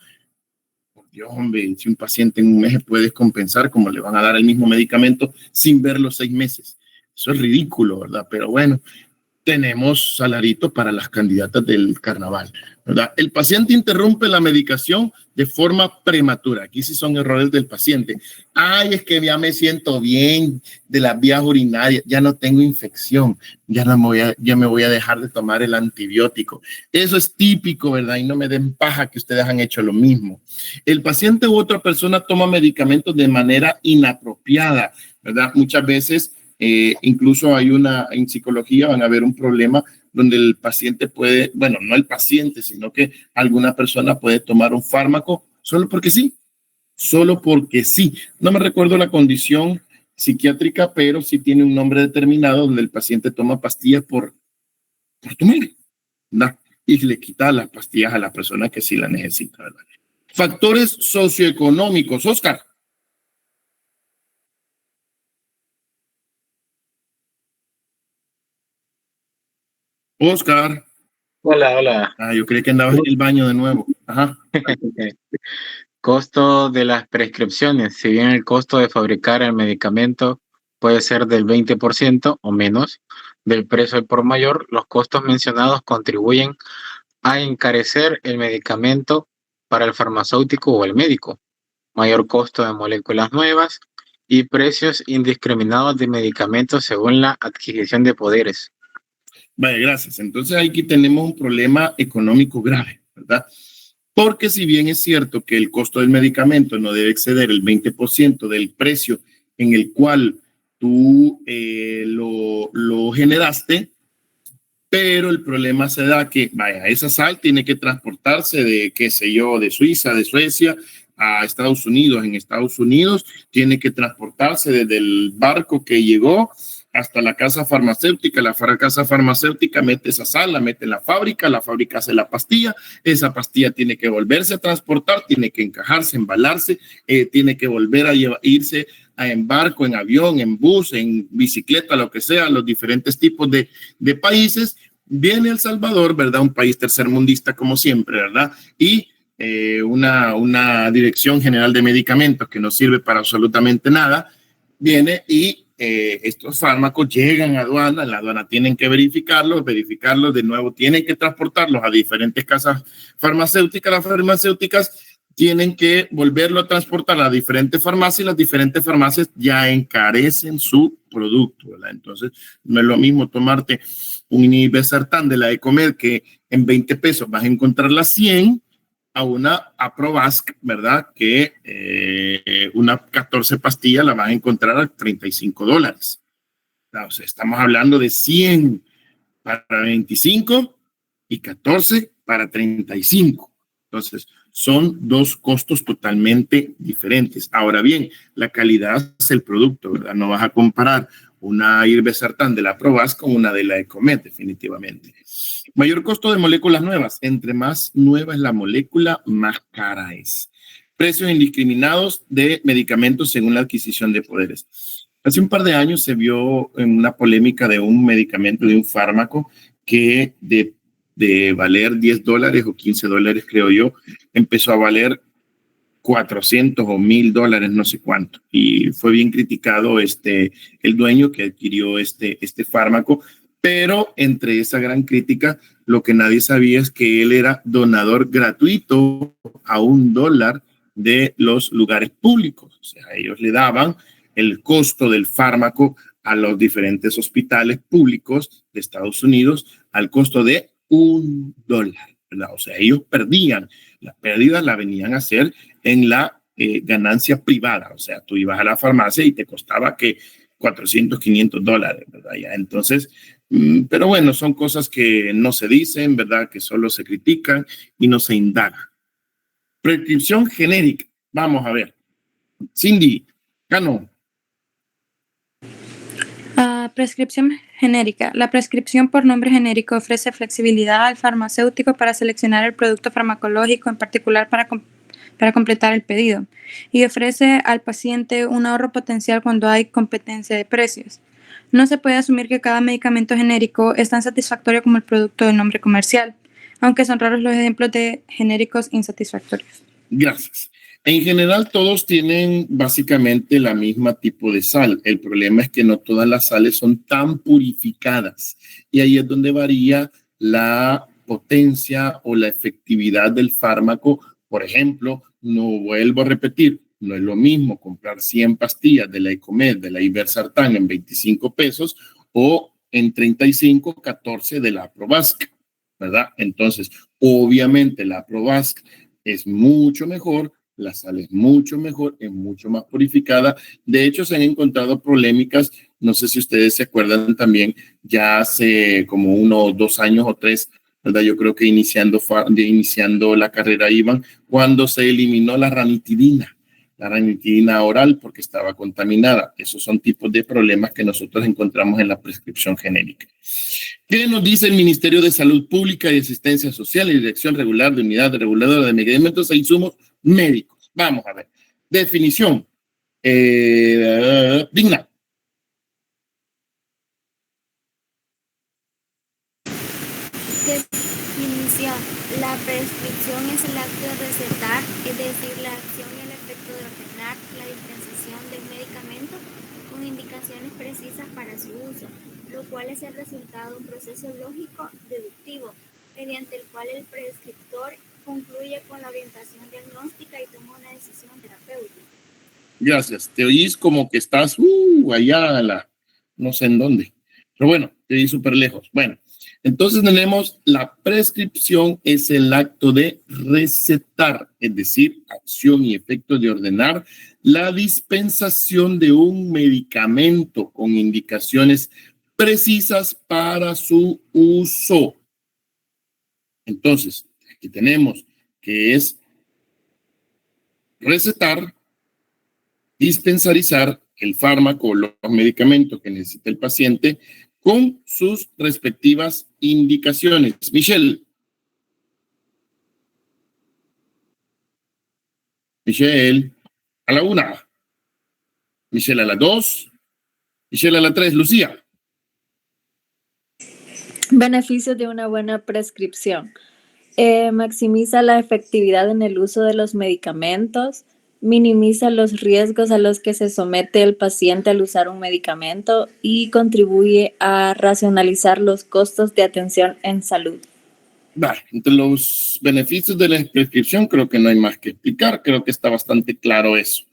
Por Dios, hombre, si un paciente en un mes puede compensar, como le van a dar el mismo medicamento sin ver los 6 meses. Eso es ridículo, ¿verdad? Pero bueno, tenemos salarito para las candidatas del carnaval, ¿verdad? El paciente interrumpe la medicación de forma prematura. Aquí sí son errores del paciente. Ay, es que ya me siento bien de las vías urinarias, ya no tengo infección, ya me voy a dejar de tomar el antibiótico. Eso es típico, ¿verdad? Y no me den paja que ustedes han hecho lo mismo. El paciente u otra persona toma medicamentos de manera inapropiada, ¿verdad? Muchas veces incluso en psicología van a ver un problema donde el paciente puede, bueno, no el paciente, sino que alguna persona puede tomar un fármaco solo porque sí. No me recuerdo la condición psiquiátrica, pero sí tiene un nombre determinado donde el paciente toma pastillas por tomar, ¿verdad? Y le quita las pastillas a la persona que sí la necesita, ¿verdad? Factores socioeconómicos, Oscar. Oscar. Hola. Yo creí que andabas en el baño de nuevo. Ajá. Costo de las prescripciones. Si bien el costo de fabricar el medicamento puede ser del 20% o menos del precio al por mayor, los costos mencionados contribuyen a encarecer el medicamento para el farmacéutico o el médico. Mayor costo de moléculas nuevas y precios indiscriminados de medicamentos según la adquisición de poderes. Vale, gracias. Entonces aquí tenemos un problema económico grave, ¿verdad? Porque si bien es cierto que el costo del medicamento no debe exceder el 20% del precio en el cual tú lo generaste, pero el problema se da que, esa sal tiene que transportarse de, qué sé yo, de Suiza, de Suecia a Estados Unidos. En Estados Unidos tiene que transportarse desde el barco que llegó hasta la casa farmacéutica. La casa farmacéutica mete esa sal, la mete en la fábrica hace la pastilla, esa pastilla tiene que volverse a transportar, tiene que encajarse, embalarse, tiene que volver a irse en barco, en avión, en bus, en bicicleta, lo que sea, los diferentes tipos de países. Viene El Salvador, ¿verdad? Un país tercermundista como siempre, ¿verdad? Y una dirección general de medicamentos que no sirve para absolutamente nada, viene y estos fármacos llegan a aduana, en la aduana tienen que verificarlos, de nuevo tienen que transportarlos a diferentes casas farmacéuticas, las farmacéuticas tienen que volverlo a transportar a diferentes farmacias y las diferentes farmacias ya encarecen su producto, ¿verdad? Entonces no es lo mismo tomarte un Ibersertán de la Ecomed que en 20 pesos vas a encontrar las 100 a una Aprovasc, ¿verdad? Que una 14 pastillas la vas a encontrar a $35. O sea, estamos hablando de 100 para 25 y 14 para 35. Entonces, son dos costos totalmente diferentes. Ahora bien, la calidad es el producto, ¿verdad? No vas a comparar una irbesartán de la Aprovasc con una de la Ecomed, definitivamente. Mayor costo de moléculas nuevas. Entre más nueva es la molécula, más cara es. Precios indiscriminados de medicamentos según la adquisición de poderes. Hace un par de años se vio en una polémica de un medicamento, de un fármaco, que de valer $10 o $15, creo yo, empezó a valer 400 o $1,000, no sé cuánto. Y fue bien criticado el dueño que adquirió este fármaco, pero entre esa gran crítica, lo que nadie sabía es que él era donador gratuito a $1 de los lugares públicos. O sea, ellos le daban el costo del fármaco a los diferentes hospitales públicos de Estados Unidos al costo de $1, ¿verdad? O sea, ellos perdían. Las pérdidas la venían a hacer en la ganancia privada. O sea, tú ibas a la farmacia y te costaba que $400, $500, ¿verdad? Ya, entonces, pero bueno, son cosas que no se dicen, ¿verdad? Que solo se critican y no se indaga. Prescripción genérica. Vamos a ver. Cindy, Cano. Prescripción genérica. La prescripción por nombre genérico ofrece flexibilidad al farmacéutico para seleccionar el producto farmacológico, en particular para completar el pedido, y ofrece al paciente un ahorro potencial cuando hay competencia de precios. No se puede asumir que cada medicamento genérico es tan satisfactorio como el producto de nombre comercial, aunque son raros los ejemplos de genéricos insatisfactorios. Gracias. En general, todos tienen básicamente la misma tipo de sal. El problema es que no todas las sales son tan purificadas. Y ahí es donde varía la potencia o la efectividad del fármaco. Por ejemplo, no vuelvo a repetir, no es lo mismo comprar 100 pastillas de la Ecomed, de la irbesartán en $25 o en 35, 14 de la Aprovasc, ¿verdad? Entonces, obviamente la Aprovasc es mucho mejor. La sal es mucho mejor, es mucho más purificada. De hecho, se han encontrado polémicas, no sé si ustedes se acuerdan también, ya hace como 1 o 2 años o 3, ¿verdad? Yo creo que iniciando la carrera iban, cuando se eliminó la ranitidina oral porque estaba contaminada. Esos son tipos de problemas que nosotros encontramos en la prescripción genérica. ¿Qué nos dice el Ministerio de Salud Pública y Asistencia Social y Dirección Regular de Unidad Reguladora de Medicamentos e Insumos Médicos? Vamos a ver. Definición. Digna. Definición. La prescripción es el acto de recetar, es decir, la acción y el efecto de ordenar la dispensación del medicamento con indicaciones precisas para su uso, lo cual es el resultado de un proceso lógico deductivo, mediante el cual el prescriptor concluye con la orientación diagnóstica y toma una decisión terapéutica. Gracias. Te oís como que estás allá, no sé en dónde. Pero bueno, te oís súper lejos. Bueno, entonces tenemos la prescripción es el acto de recetar, es decir, acción y efecto de ordenar la dispensación de un medicamento con indicaciones precisas para su uso. Entonces, aquí tenemos que es recetar, dispensarizar el fármaco o los medicamentos que necesita el paciente con sus respectivas indicaciones. Michelle, a la 1. Michelle a la 2. Michelle a la 3. Lucía. Beneficios de una buena prescripción. Maximiza la efectividad en el uso de los medicamentos, minimiza los riesgos a los que se somete el paciente al usar un medicamento y contribuye a racionalizar los costos de atención en salud. Vale, entre los beneficios de la prescripción creo que no hay más que explicar, creo que está bastante claro eso.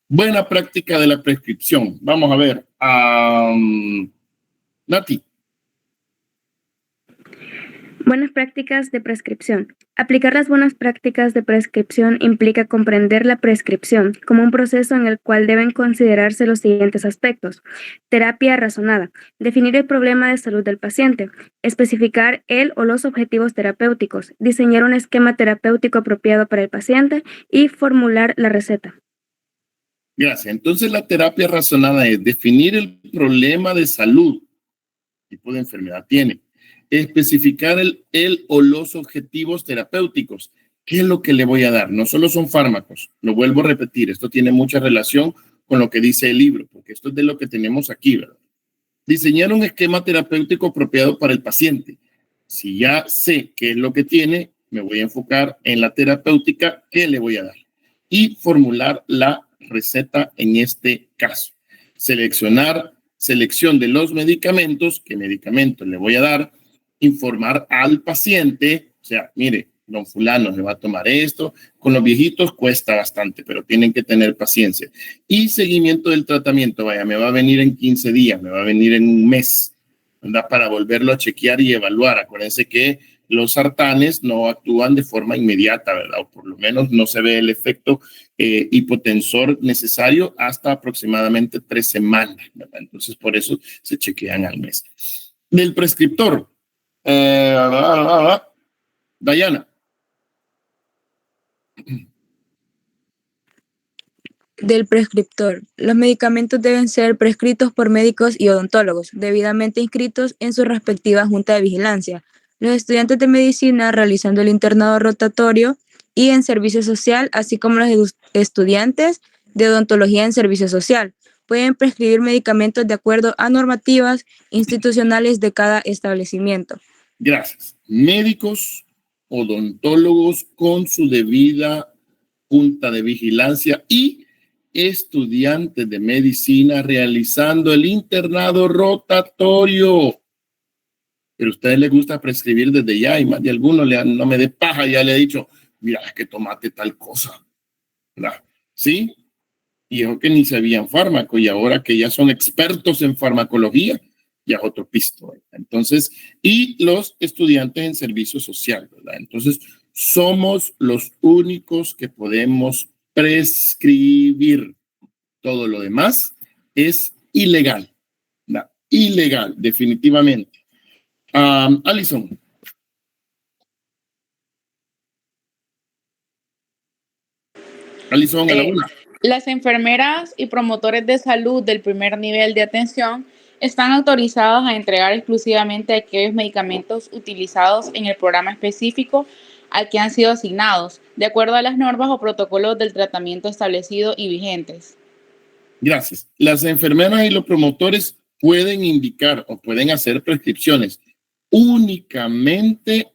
Buena práctica de la prescripción. Vamos a ver. Nati. Buenas prácticas de prescripción. Aplicar las buenas prácticas de prescripción implica comprender la prescripción como un proceso en el cual deben considerarse los siguientes aspectos. Terapia razonada. Definir el problema de salud del paciente. Especificar el o los objetivos terapéuticos. Diseñar un esquema terapéutico apropiado para el paciente y formular la receta. Gracias. Entonces, la terapia razonada es definir el problema de salud, qué tipo de enfermedad tiene. Especificar el o los objetivos terapéuticos. ¿Qué es lo que le voy a dar? No solo son fármacos, lo vuelvo a repetir, esto tiene mucha relación con lo que dice el libro, porque esto es de lo que tenemos aquí, ¿verdad? Diseñar un esquema terapéutico apropiado para el paciente. Si ya sé qué es lo que tiene, me voy a enfocar en la terapéutica, ¿qué le voy a dar? Y formular la receta en este caso. Selección de los medicamentos, qué medicamentos le voy a dar, informar al paciente, o sea, mire, don fulano se va a tomar esto, con los viejitos cuesta bastante, pero tienen que tener paciencia. Y seguimiento del tratamiento, vaya, me va a venir en 15 días, me va a venir en un mes, ¿verdad? Para volverlo a chequear y evaluar. Acuérdense que los sartanes no actúan de forma inmediata, ¿verdad? O por lo menos no se ve el efecto hipotensor necesario hasta aproximadamente 3 semanas, ¿verdad? Entonces, por eso se chequean al mes. Del prescriptor. Dayana. Del prescriptor. Los medicamentos deben ser prescritos por médicos y odontólogos, debidamente inscritos en su respectiva junta de vigilancia. Los estudiantes de medicina realizando el internado rotatorio y en servicio social, así como los estudiantes de odontología en servicio social, pueden prescribir medicamentos de acuerdo a normativas institucionales de cada establecimiento. Gracias. Médicos, odontólogos con su debida junta de vigilancia y estudiantes de medicina realizando el internado rotatorio. Pero a ustedes les gusta prescribir desde ya y más de alguno no me dé paja, ya le he dicho, mira, es que tomate tal cosa, ¿verdad? ¿Sí? Y eso que ni sabían fármaco y ahora que ya son expertos en farmacología, ya es otro pisto, ¿verdad? Entonces, y los estudiantes en servicio social, ¿verdad? Entonces, somos los únicos que podemos prescribir. Todo lo demás es ilegal, ¿verdad? Ilegal, definitivamente. Alison. Alison, a la una. Las enfermeras y promotores de salud del primer nivel de atención están autorizados a entregar exclusivamente aquellos medicamentos utilizados en el programa específico al que han sido asignados, de acuerdo a las normas o protocolos del tratamiento establecido y vigentes. Gracias. Las enfermeras y los promotores pueden indicar o pueden hacer prescripciones únicamente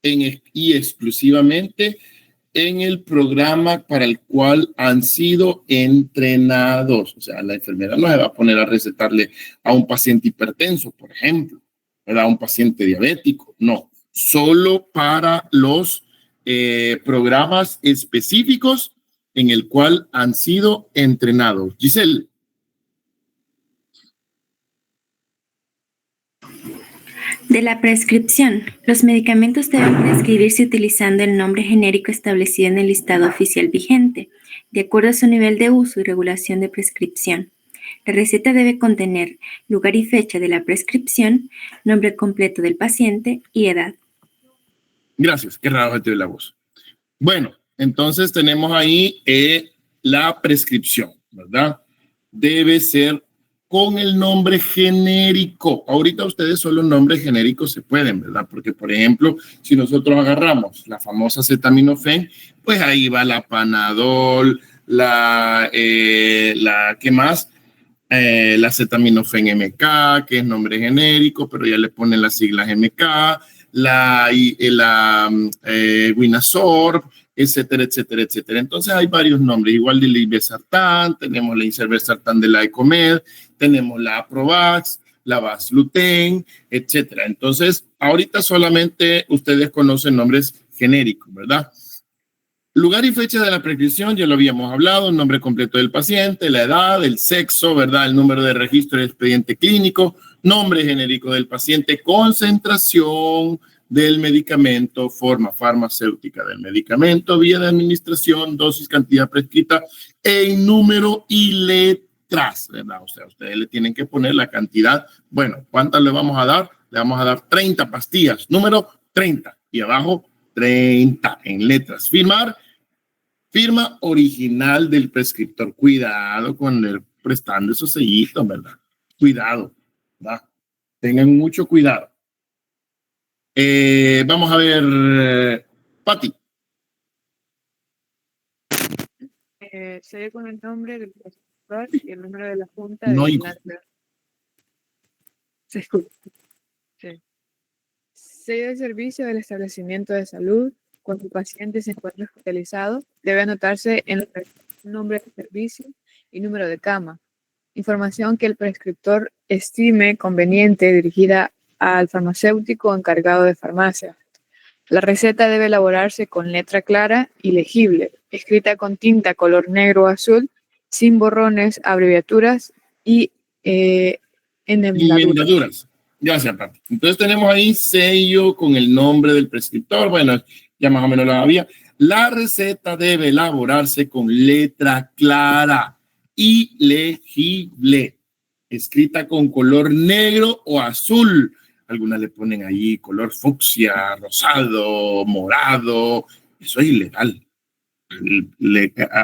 y exclusivamente en el programa para el cual han sido entrenados. O sea, la enfermera no se va a poner a recetarle a un paciente hipertenso, por ejemplo, ¿verdad? A un paciente diabético. No, solo para los programas específicos en el cual han sido entrenados. Giselle. De la prescripción. Los medicamentos deben prescribirse utilizando el nombre genérico establecido en el listado oficial vigente, de acuerdo a su nivel de uso y regulación de prescripción. La receta debe contener lugar y fecha de la prescripción, nombre completo del paciente y edad. Gracias, qué raro te doy la voz. Bueno, entonces tenemos ahí la prescripción, ¿verdad? Debe ser con el nombre genérico. Ahorita ustedes solo nombres genéricos se pueden, ¿verdad? Porque, por ejemplo, si nosotros agarramos la famosa acetaminofén, pues ahí va la Panadol, ¿qué más? La acetaminofén MK, que es nombre genérico, pero ya le ponen las siglas MK, la Winasorb, etcétera, etcétera, etcétera. Entonces hay varios nombres, igual de la Irbesartán, tenemos la Inservesartán de la Ecomed, tenemos la Aprovax, la Vasluten, etcétera. Entonces, ahorita solamente ustedes conocen nombres genéricos, ¿verdad? Lugar y fecha de la prescripción, ya lo habíamos hablado, el nombre completo del paciente, la edad, el sexo, ¿verdad? El número de registro del expediente clínico, nombre genérico del paciente, concentración del medicamento, forma farmacéutica del medicamento, vía de administración, dosis, cantidad prescrita, en número y letras, ¿verdad? O sea, ustedes le tienen que poner la cantidad. Bueno, ¿cuántas le vamos a dar? Le vamos a dar 30 pastillas, número 30, y abajo 30 en letras. Firmar, firma original del prescriptor. Cuidado con el prestando esos sellitos, ¿verdad? Cuidado, ¿verdad? Tengan mucho cuidado. Vamos a ver, Pati. Sello con el nombre del prescriptor y el número de la junta No, de hijo. Se escucha. Sí. Sello de servicio del establecimiento de salud. Cuando el paciente se encuentra hospitalizado, debe anotarse en el nombre de servicio y número de cama. Información que el prescriptor estime conveniente dirigida al farmacéutico encargado de farmacia. La receta debe elaborarse con letra clara y legible, escrita con tinta color negro o azul, sin borrones, abreviaturas y enmendaduras. Gracias, Pati. Entonces tenemos ahí sello con el nombre del prescriptor. Bueno, ya más o menos lo había. La receta debe elaborarse con letra clara y legible, escrita con color negro o azul. Algunas le ponen ahí color fucsia, rosado, morado. Eso es ilegal.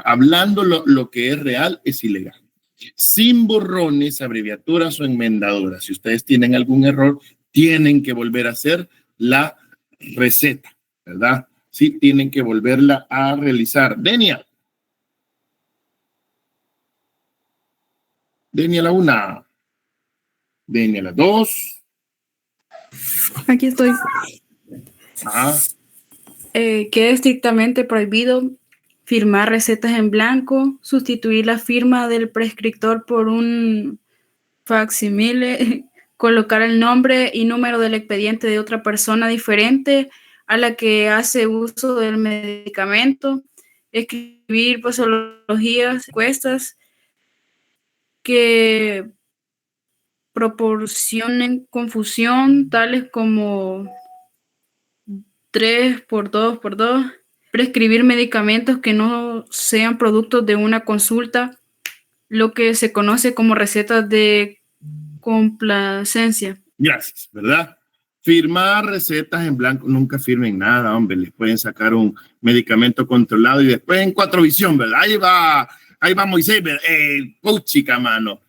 Hablando lo que es real, es ilegal. Sin borrones, abreviaturas o enmendaduras. Si ustedes tienen algún error, tienen que volver a hacer la receta, ¿verdad? Sí, tienen que volverla a realizar. Denia. Denia la 1. Denia la 2. Aquí estoy. Ah. Queda estrictamente prohibido firmar recetas en blanco, sustituir la firma del prescriptor por un facsimile, colocar el nombre y número del expediente de otra persona diferente a la que hace uso del medicamento, escribir posologías, encuestas que proporcionen confusión, tales como 3x2x2, prescribir medicamentos que no sean productos de una consulta, lo que se conoce como recetas de complacencia. Gracias, ¿verdad? Firmar recetas en blanco, nunca firmen nada, hombre. Les pueden sacar un medicamento controlado y después en 4Visión, ¿verdad? Ahí va Moisés, chica, mano.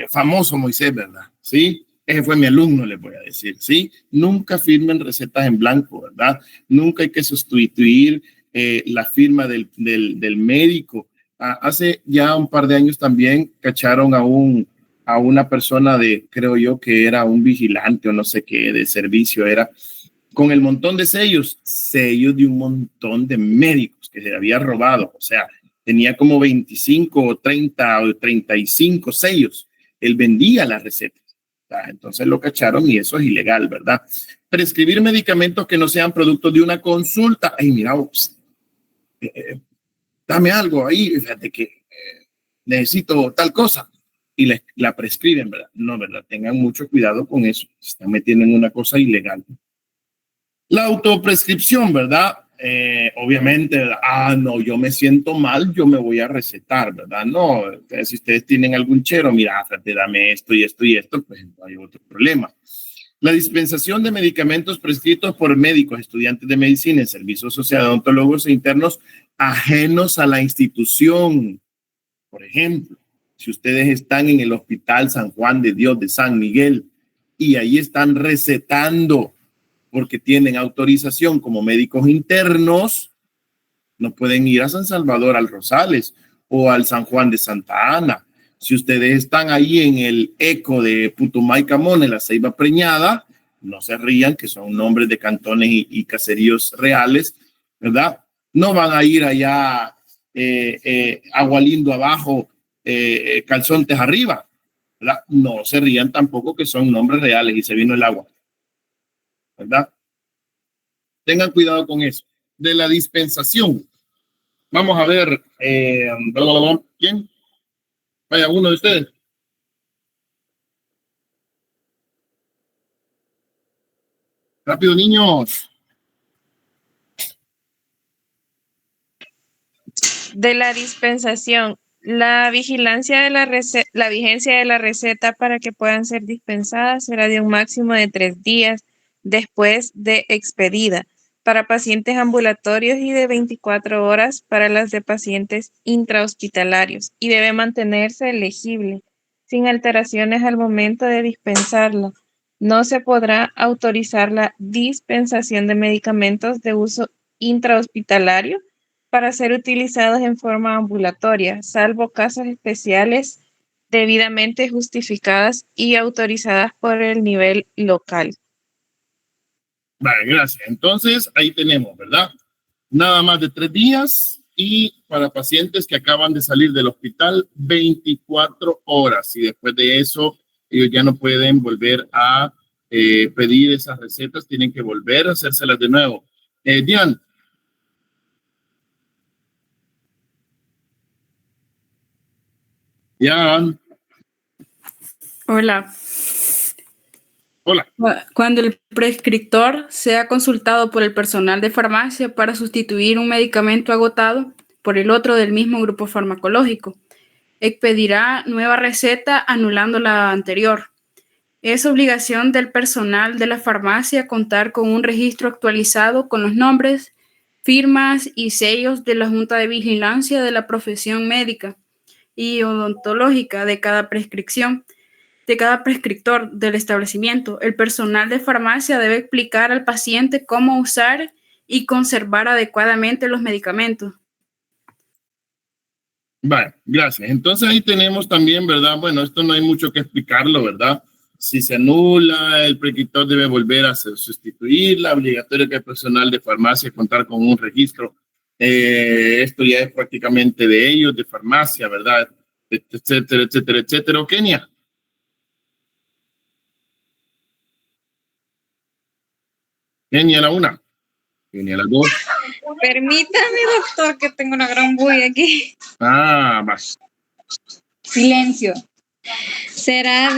Famoso Moisés, ¿verdad? ¿Sí? Ese fue mi alumno, les voy a decir, ¿sí? Nunca firmen recetas en blanco, ¿verdad? Nunca hay que sustituir la firma del médico. Hace ya un par de años también cacharon a una persona creo yo que era un vigilante o no sé qué, de servicio, era con el montón de sellos de un montón de médicos que se había robado. O sea, tenía como 25 o 30 o 35 sellos. Él vendía las recetas. Entonces lo cacharon y eso es ilegal, ¿verdad? Prescribir medicamentos que no sean productos de una consulta. Ay, mira, dame algo ahí, fíjate que necesito tal cosa. Y la prescriben, ¿verdad? No, ¿verdad? Tengan mucho cuidado con eso. Se están metiendo en una cosa ilegal. La autoprescripción, ¿verdad? Obviamente, ¿verdad? No, yo me siento mal, yo me voy a recetar, ¿verdad? No, si ustedes tienen algún chero, mira, fíjate, dame esto y esto y esto, pues no hay otro problema. La dispensación de medicamentos prescritos por médicos, estudiantes de medicina en servicios sociodontólogos e internos ajenos a la institución. Por ejemplo, si ustedes están en el Hospital San Juan de Dios de San Miguel y ahí están recetando porque tienen autorización como médicos internos, no pueden ir a San Salvador, al Rosales o al San Juan de Santa Ana. Si ustedes están ahí en el ECO de Putumay Camone, la Ceiba Preñada, no se rían, que son nombres de cantones y caseríos reales, ¿verdad? No van a ir allá Agualindo abajo, Calzontes arriba, ¿verdad? No se rían tampoco, que son nombres reales y se vino el agua, ¿verdad? Tengan cuidado con eso. De la dispensación, vamos a ver, ¿quién? Vaya, uno de ustedes. Rápido, niños. De la dispensación, la vigilancia de la vigencia de la receta para que puedan ser dispensadas será de un máximo de 3 días después de expedida para pacientes ambulatorios y de 24 horas para las de pacientes intrahospitalarios y debe mantenerse legible sin alteraciones al momento de dispensarla. No se podrá autorizar la dispensación de medicamentos de uso intrahospitalario para ser utilizados en forma ambulatoria, salvo casos especiales debidamente justificadas y autorizadas por el nivel local. Vale, gracias. Entonces, ahí tenemos, ¿verdad? Nada más de 3 días y para pacientes que acaban de salir del hospital, 24 horas. Y después de eso, ellos ya no pueden volver a pedir esas recetas, tienen que volver a hacérselas de nuevo. Diane. Diane. Hola. Hola. Cuando el prescriptor sea consultado por el personal de farmacia para sustituir un medicamento agotado por el otro del mismo grupo farmacológico, expedirá nueva receta anulando la anterior. Es obligación del personal de la farmacia contar con un registro actualizado con los nombres, firmas y sellos de la Junta de Vigilancia de la Profesión Médica y Odontológica de cada prescripción, de cada prescriptor del establecimiento. El personal de farmacia debe explicar al paciente cómo usar y conservar adecuadamente los medicamentos. Vale, gracias. Entonces ahí tenemos también, ¿verdad? Bueno, esto no hay mucho que explicarlo, ¿verdad? Si se anula, el prescriptor debe volver a sustituirla, obligatorio que el personal de farmacia contar con un registro. Esto ya es prácticamente de ellos, de farmacia, ¿verdad? Etcétera, etcétera, etcétera. Kenia. Kenia la 1. Kenia la 2. Permítame, doctor, que tengo una gran bulla aquí. Vas. Silencio. Será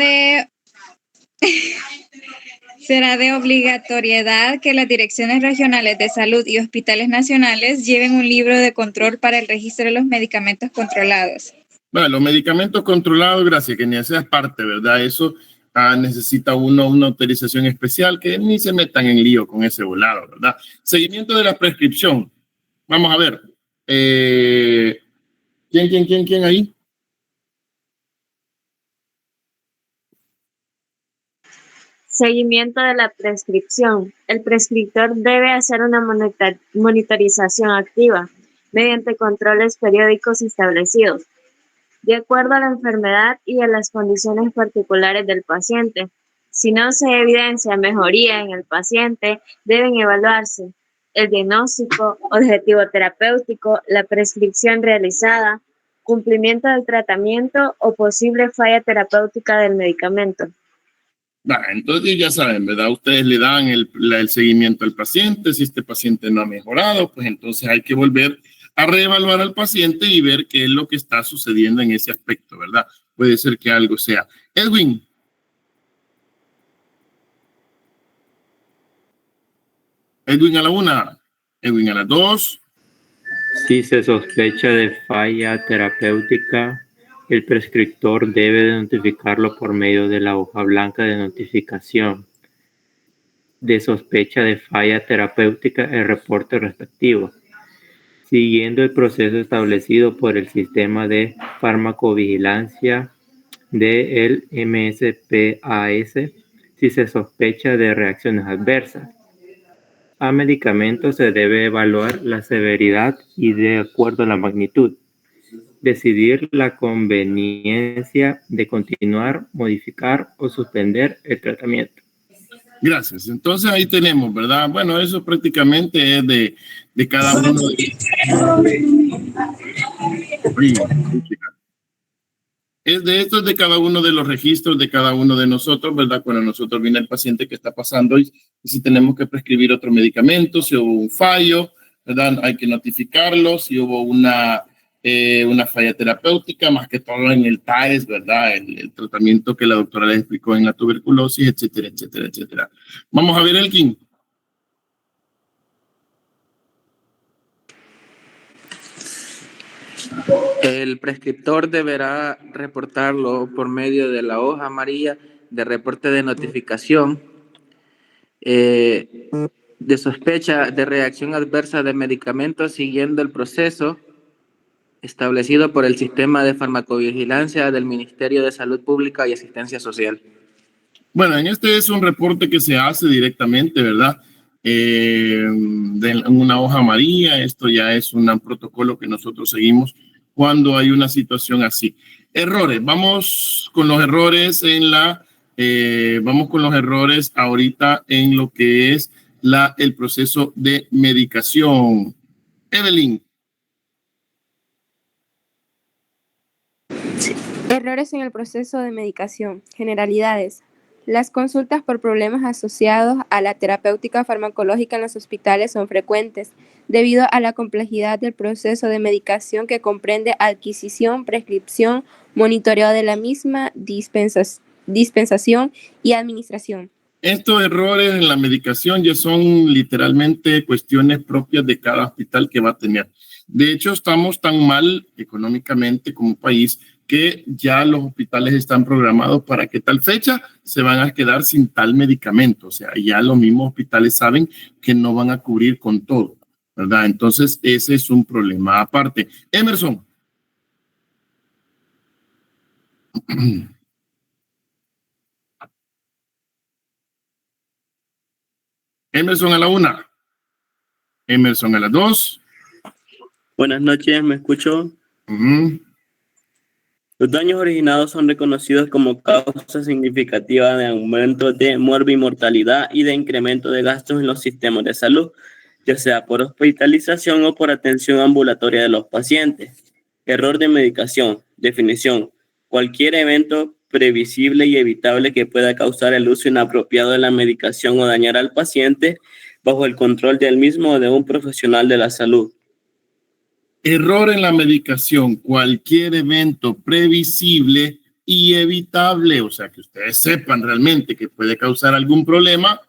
de obligatoriedad que las direcciones regionales de salud y hospitales nacionales lleven un libro de control para el registro de los medicamentos controlados. Bueno, los medicamentos controlados, gracias, que ni seas parte, ¿verdad? Eso necesita uno una autorización especial, que ni se metan en lío con ese volado, ¿verdad? Seguimiento de la prescripción. Vamos a ver. ¿Quién ahí? Seguimiento de la prescripción. El prescriptor debe hacer una monitorización activa mediante controles periódicos establecidos, de acuerdo a la enfermedad y a las condiciones particulares del paciente. Si no se evidencia mejoría en el paciente, deben evaluarse el diagnóstico, objetivo terapéutico, la prescripción realizada, cumplimiento del tratamiento o posible falla terapéutica del medicamento. Entonces ya saben, ¿verdad? Ustedes le dan el seguimiento al paciente. Si este paciente no ha mejorado, pues entonces hay que volver a reevaluar al paciente y ver qué es lo que está sucediendo en ese aspecto, ¿verdad? Puede ser que algo sea. Edwin. Edwin a la 1. Edwin a la 2. Si se sospecha de falla terapéutica, el prescriptor debe de notificarlo por medio de la hoja blanca de notificación de sospecha de falla terapéutica, el reporte respectivo, siguiendo el proceso establecido por el sistema de farmacovigilancia del MSPAS. Si se sospecha de reacciones adversas a medicamentos, se debe evaluar la severidad y, de acuerdo a la magnitud, decidir la conveniencia de continuar, modificar o suspender el tratamiento. Gracias. Entonces ahí tenemos, ¿verdad? Bueno, eso prácticamente es de cada uno de cada uno de los registros de cada uno de nosotros, ¿verdad? Cuando nosotros viene el paciente que está pasando y si tenemos que prescribir otro medicamento, si hubo un fallo, ¿verdad? Hay que notificarlo, si hubo una falla terapéutica, más que todo en el TAES, ¿verdad? El tratamiento que la doctora les explicó en la tuberculosis, etcétera, etcétera, etcétera. Vamos a ver, Elkin. El prescriptor deberá reportarlo por medio de la hoja amarilla de reporte de notificación de sospecha de reacción adversa de medicamentos siguiendo el proceso establecido por el Sistema de Farmacovigilancia del Ministerio de Salud Pública y Asistencia Social. Bueno, en este es un reporte que se hace directamente, ¿verdad? De una hoja amarilla. Esto ya es un protocolo que nosotros seguimos cuando hay una situación así. Errores. Vamos con los errores ahorita en lo que es el proceso de medicación. Evelyn. Errores en el proceso de medicación. Generalidades. Las consultas por problemas asociados a la terapéutica farmacológica en los hospitales son frecuentes, debido a la complejidad del proceso de medicación que comprende adquisición, prescripción, monitoreo de la misma, dispensación y administración. Estos errores en la medicación ya son literalmente cuestiones propias de cada hospital que va a tener. De hecho, estamos tan mal económicamente como país que ya los hospitales están programados para que tal fecha se van a quedar sin tal medicamento. O sea, ya los mismos hospitales saben que no van a cubrir con todo, ¿verdad? Entonces, ese es un problema aparte. Emerson. Emerson a la 1. Emerson a las 2. Buenas noches, ¿me escucho? Los daños originados son reconocidos como causa significativa de aumento de morbimortalidad y de incremento de gastos en los sistemas de salud, ya sea por hospitalización o por atención ambulatoria de los pacientes. Error de medicación. Definición. Cualquier evento previsible y evitable que pueda causar el uso inapropiado de la medicación o dañar al paciente bajo el control del mismo o de un profesional de la salud. Error en la medicación, cualquier evento previsible y evitable, o sea, que ustedes sepan realmente que puede causar algún problema,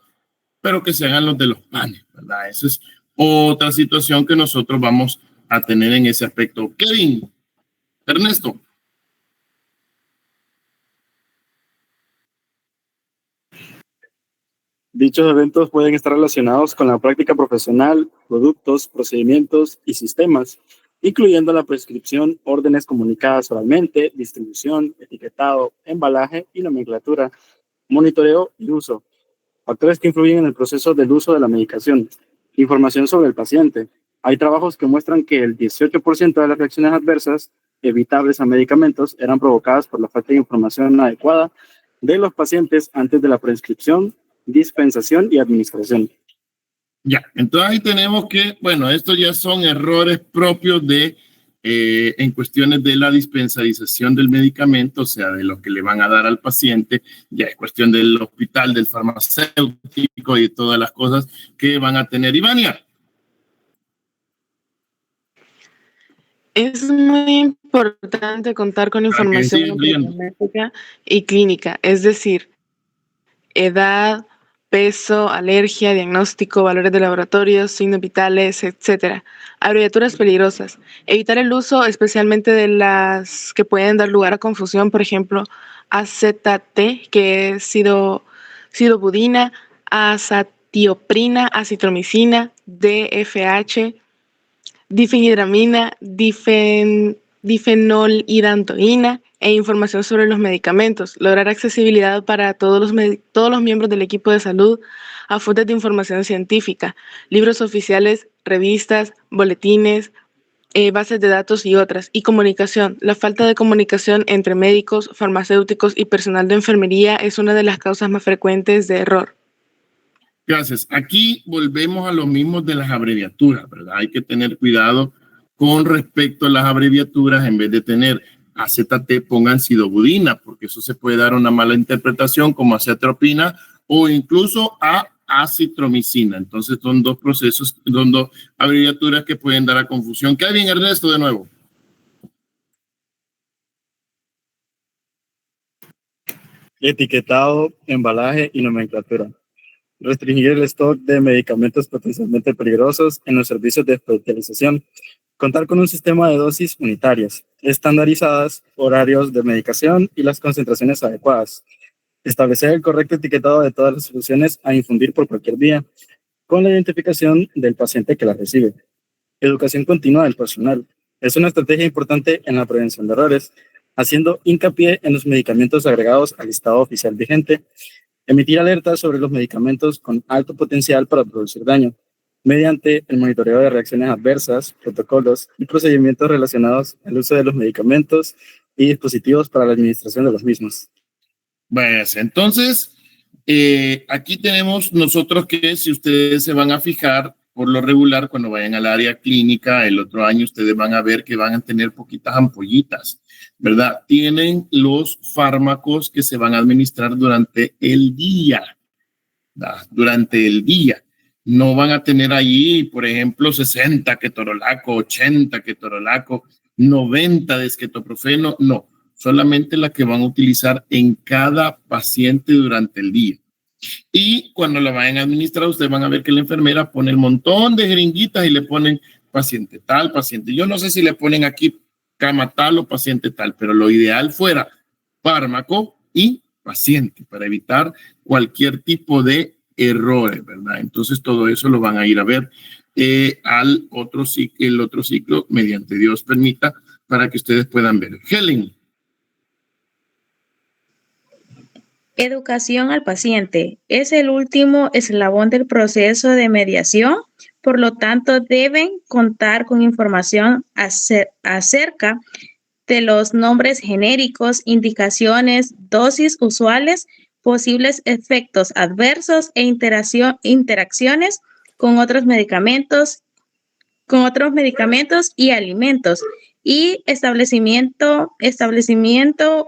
pero que se hagan los de los panes, ¿verdad? Esa es otra situación que nosotros vamos a tener en ese aspecto. Kevin, Ernesto. Dichos eventos pueden estar relacionados con la práctica profesional, productos, procedimientos y sistemas, incluyendo la prescripción, órdenes comunicadas oralmente, distribución, etiquetado, embalaje y nomenclatura, monitoreo y uso. Factores que influyen en el proceso del uso de la medicación. Información sobre el paciente. Hay trabajos que muestran que el 18% de las reacciones adversas evitables a medicamentos eran provocadas por la falta de información adecuada de los pacientes antes de la prescripción, dispensación y administración. Ya, entonces ahí tenemos que, bueno, estos ya son errores propios de, en cuestiones de la dispensarización del medicamento, o sea, de lo que le van a dar al paciente, ya es cuestión del hospital, del farmacéutico y de todas las cosas que van a tener. Ivania. Es muy importante contar con información médica y clínica, es decir, edad, peso, alergia, diagnóstico, valores de laboratorio, signos vitales, etc. Abreviaturas peligrosas. Evitar el uso especialmente de las que pueden dar lugar a confusión, por ejemplo, AZT, que es sidobudina, azatioprina, acitromicina, DFH, difenhidramina, difenolidantoína e información sobre los medicamentos. Lograr accesibilidad para todos los miembros del equipo de salud a fuentes de información científica, libros oficiales, revistas, boletines, bases de datos y otras. Y comunicación. La falta de comunicación entre médicos, farmacéuticos y personal de enfermería es una de las causas más frecuentes de error. Gracias. Aquí volvemos a lo mismo de las abreviaturas, ¿verdad? Hay que tener cuidado con respecto a las abreviaturas. En vez de tener AZT, pongan sidobudina, porque eso se puede dar una mala interpretación como acetropina o incluso a acitromicina. Entonces son dos procesos, son dos abreviaturas que pueden dar a confusión. ¿Qué hay bien, Ernesto, de nuevo? Etiquetado, embalaje y nomenclatura. Restringir el stock de medicamentos potencialmente peligrosos en los servicios de hospitalización. Contar con un sistema de dosis unitarias, estandarizadas, horarios de medicación y las concentraciones adecuadas. Establecer el correcto etiquetado de todas las soluciones a infundir por cualquier vía, con la identificación del paciente que la recibe. Educación continua del personal. Es una estrategia importante en la prevención de errores, haciendo hincapié en los medicamentos agregados al listado oficial vigente. Emitir alertas sobre los medicamentos con alto potencial para producir daño, mediante el monitoreo de reacciones adversas, protocolos y procedimientos relacionados al uso de los medicamentos y dispositivos para la administración de los mismos. Pues entonces, aquí tenemos nosotros que si ustedes se van a fijar, por lo regular, cuando vayan al área clínica, el otro año ustedes van a ver que van a tener poquitas ampollitas, ¿verdad? Tienen los fármacos que se van a administrar durante el día, ¿verdad? Durante el día. No van a tener allí, por ejemplo, 60 ketorolaco, 80 ketorolaco, 90 de esquetoprofeno, no. Solamente la que van a utilizar en cada paciente durante el día. Y cuando la vayan a administrar, ustedes van a ver que la enfermera pone el montón de jeringuitas y le ponen paciente tal, paciente. Yo no sé si le ponen aquí cama tal o paciente tal, pero lo ideal fuera fármaco y paciente para evitar cualquier tipo de errores, ¿verdad? Entonces todo eso lo van a ir a ver el otro ciclo, mediante Dios permita, para que ustedes puedan ver. Helen. Educación al paciente es el último eslabón del proceso de mediación, por lo tanto deben contar con información acerca de los nombres genéricos, indicaciones, dosis usuales, posibles efectos adversos e interacciones con otros medicamentos y alimentos, y establecimiento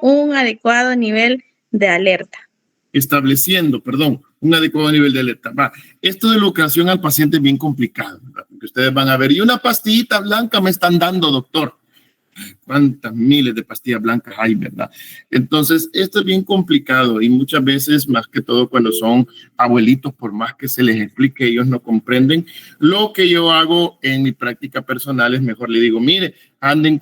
un adecuado nivel de alerta. Estableciendo, un adecuado nivel de alerta. Esto de la educación al paciente es bien complicado, ¿verdad? Porque ustedes van a ver, y una pastillita blanca me están dando, doctor. ¿Cuántas miles de pastillas blancas hay, verdad? Entonces, esto es bien complicado y muchas veces, más que todo cuando son abuelitos, por más que se les explique, ellos no comprenden. Lo que yo hago en mi práctica personal es mejor le digo, mire, anden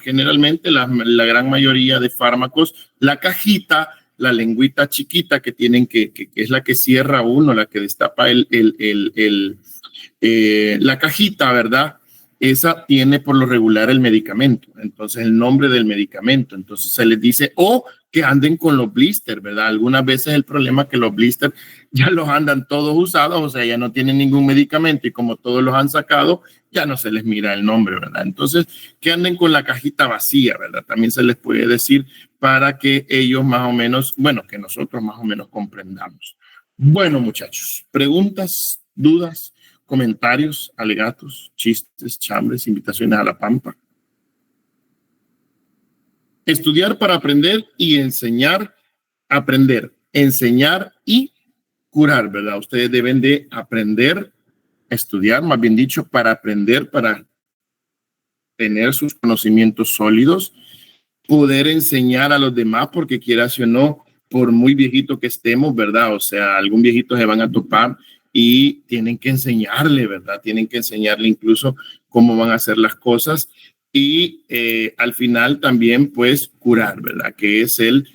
generalmente la gran mayoría de fármacos, la cajita, la lengüita chiquita que tienen que es la que cierra uno, la que destapa la cajita, ¿verdad? Esa tiene por lo regular el medicamento, entonces el nombre del medicamento, entonces se les dice, que anden con los blisters, ¿verdad? Algunas veces el problema es que los blisters ya los andan todos usados, o sea, ya no tienen ningún medicamento y como todos los han sacado, ya no se les mira el nombre, ¿verdad? Entonces, que anden con la cajita vacía, ¿verdad? También se les puede decir para que ellos más o menos, que nosotros más o menos comprendamos. Bueno, muchachos, preguntas, dudas, comentarios, alegatos, chistes, chambres, invitaciones a la pampa. Estudiar para aprender y enseñar, aprender, enseñar y curar, ¿verdad? Ustedes deben de aprender, estudiar, más bien dicho, para aprender, para tener sus conocimientos sólidos, poder enseñar a los demás, porque quieras o no, por muy viejito que estemos, ¿verdad? O sea, algún viejito se van a topar y tienen que enseñarle, ¿verdad? Tienen que enseñarle incluso cómo van a hacer las cosas y al final también pues curar, ¿verdad? Que es el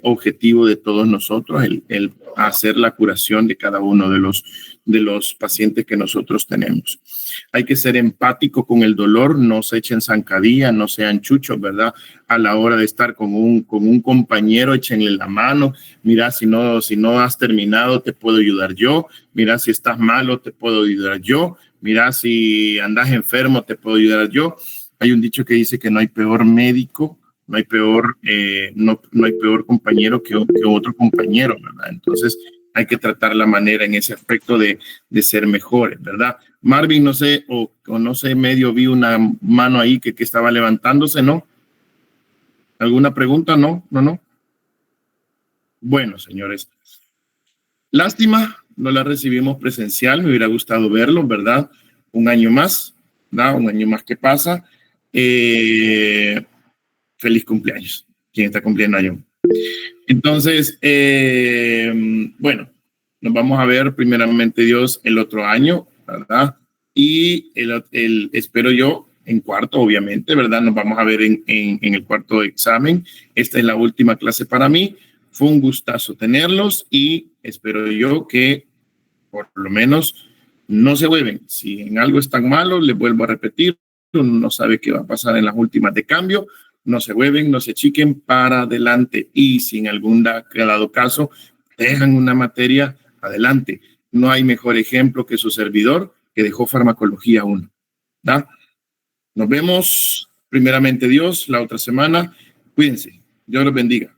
objetivo de todos nosotros, el hacer la curación de cada uno de los pacientes que nosotros tenemos. Hay que ser empático con el dolor, no se echen zancadilla, no sean chuchos, ¿verdad? A la hora de estar con un compañero, échenle la mano. Mira, si no has terminado, te puedo ayudar yo. Mira, si estás malo, te puedo ayudar yo. Mira, si andas enfermo, te puedo ayudar yo. Hay un dicho que dice que no hay peor médico, no hay peor compañero que otro compañero, ¿verdad? Entonces, hay que tratar la manera en ese aspecto de ser mejores, ¿verdad? Marvin, no sé, o no sé, medio vi una mano ahí que estaba levantándose, ¿no? ¿Alguna pregunta? No. Bueno, señores, lástima, no la recibimos presencial, me hubiera gustado verlo, ¿verdad? Un año más, ¿verdad? Un año más que pasa. Feliz cumpleaños, quien está cumpliendo año. Entonces, nos vamos a ver primeramente Dios el otro año, ¿verdad? y espero yo en cuarto, obviamente, ¿verdad? Nos vamos a ver en el cuarto examen. Esta es la última clase para mí. Fue un gustazo tenerlos y espero yo que por lo menos no se hueven. Si en algo están malos, les vuelvo a repetir, uno no sabe qué va a pasar en las últimas de cambio. No se hueven, no se chiquen, para adelante. Y si en algún dado caso dejan una materia, adelante. No hay mejor ejemplo que su servidor, que dejó farmacología 1. ¿Da? Nos vemos, primeramente Dios, la otra semana. Cuídense. Dios los bendiga.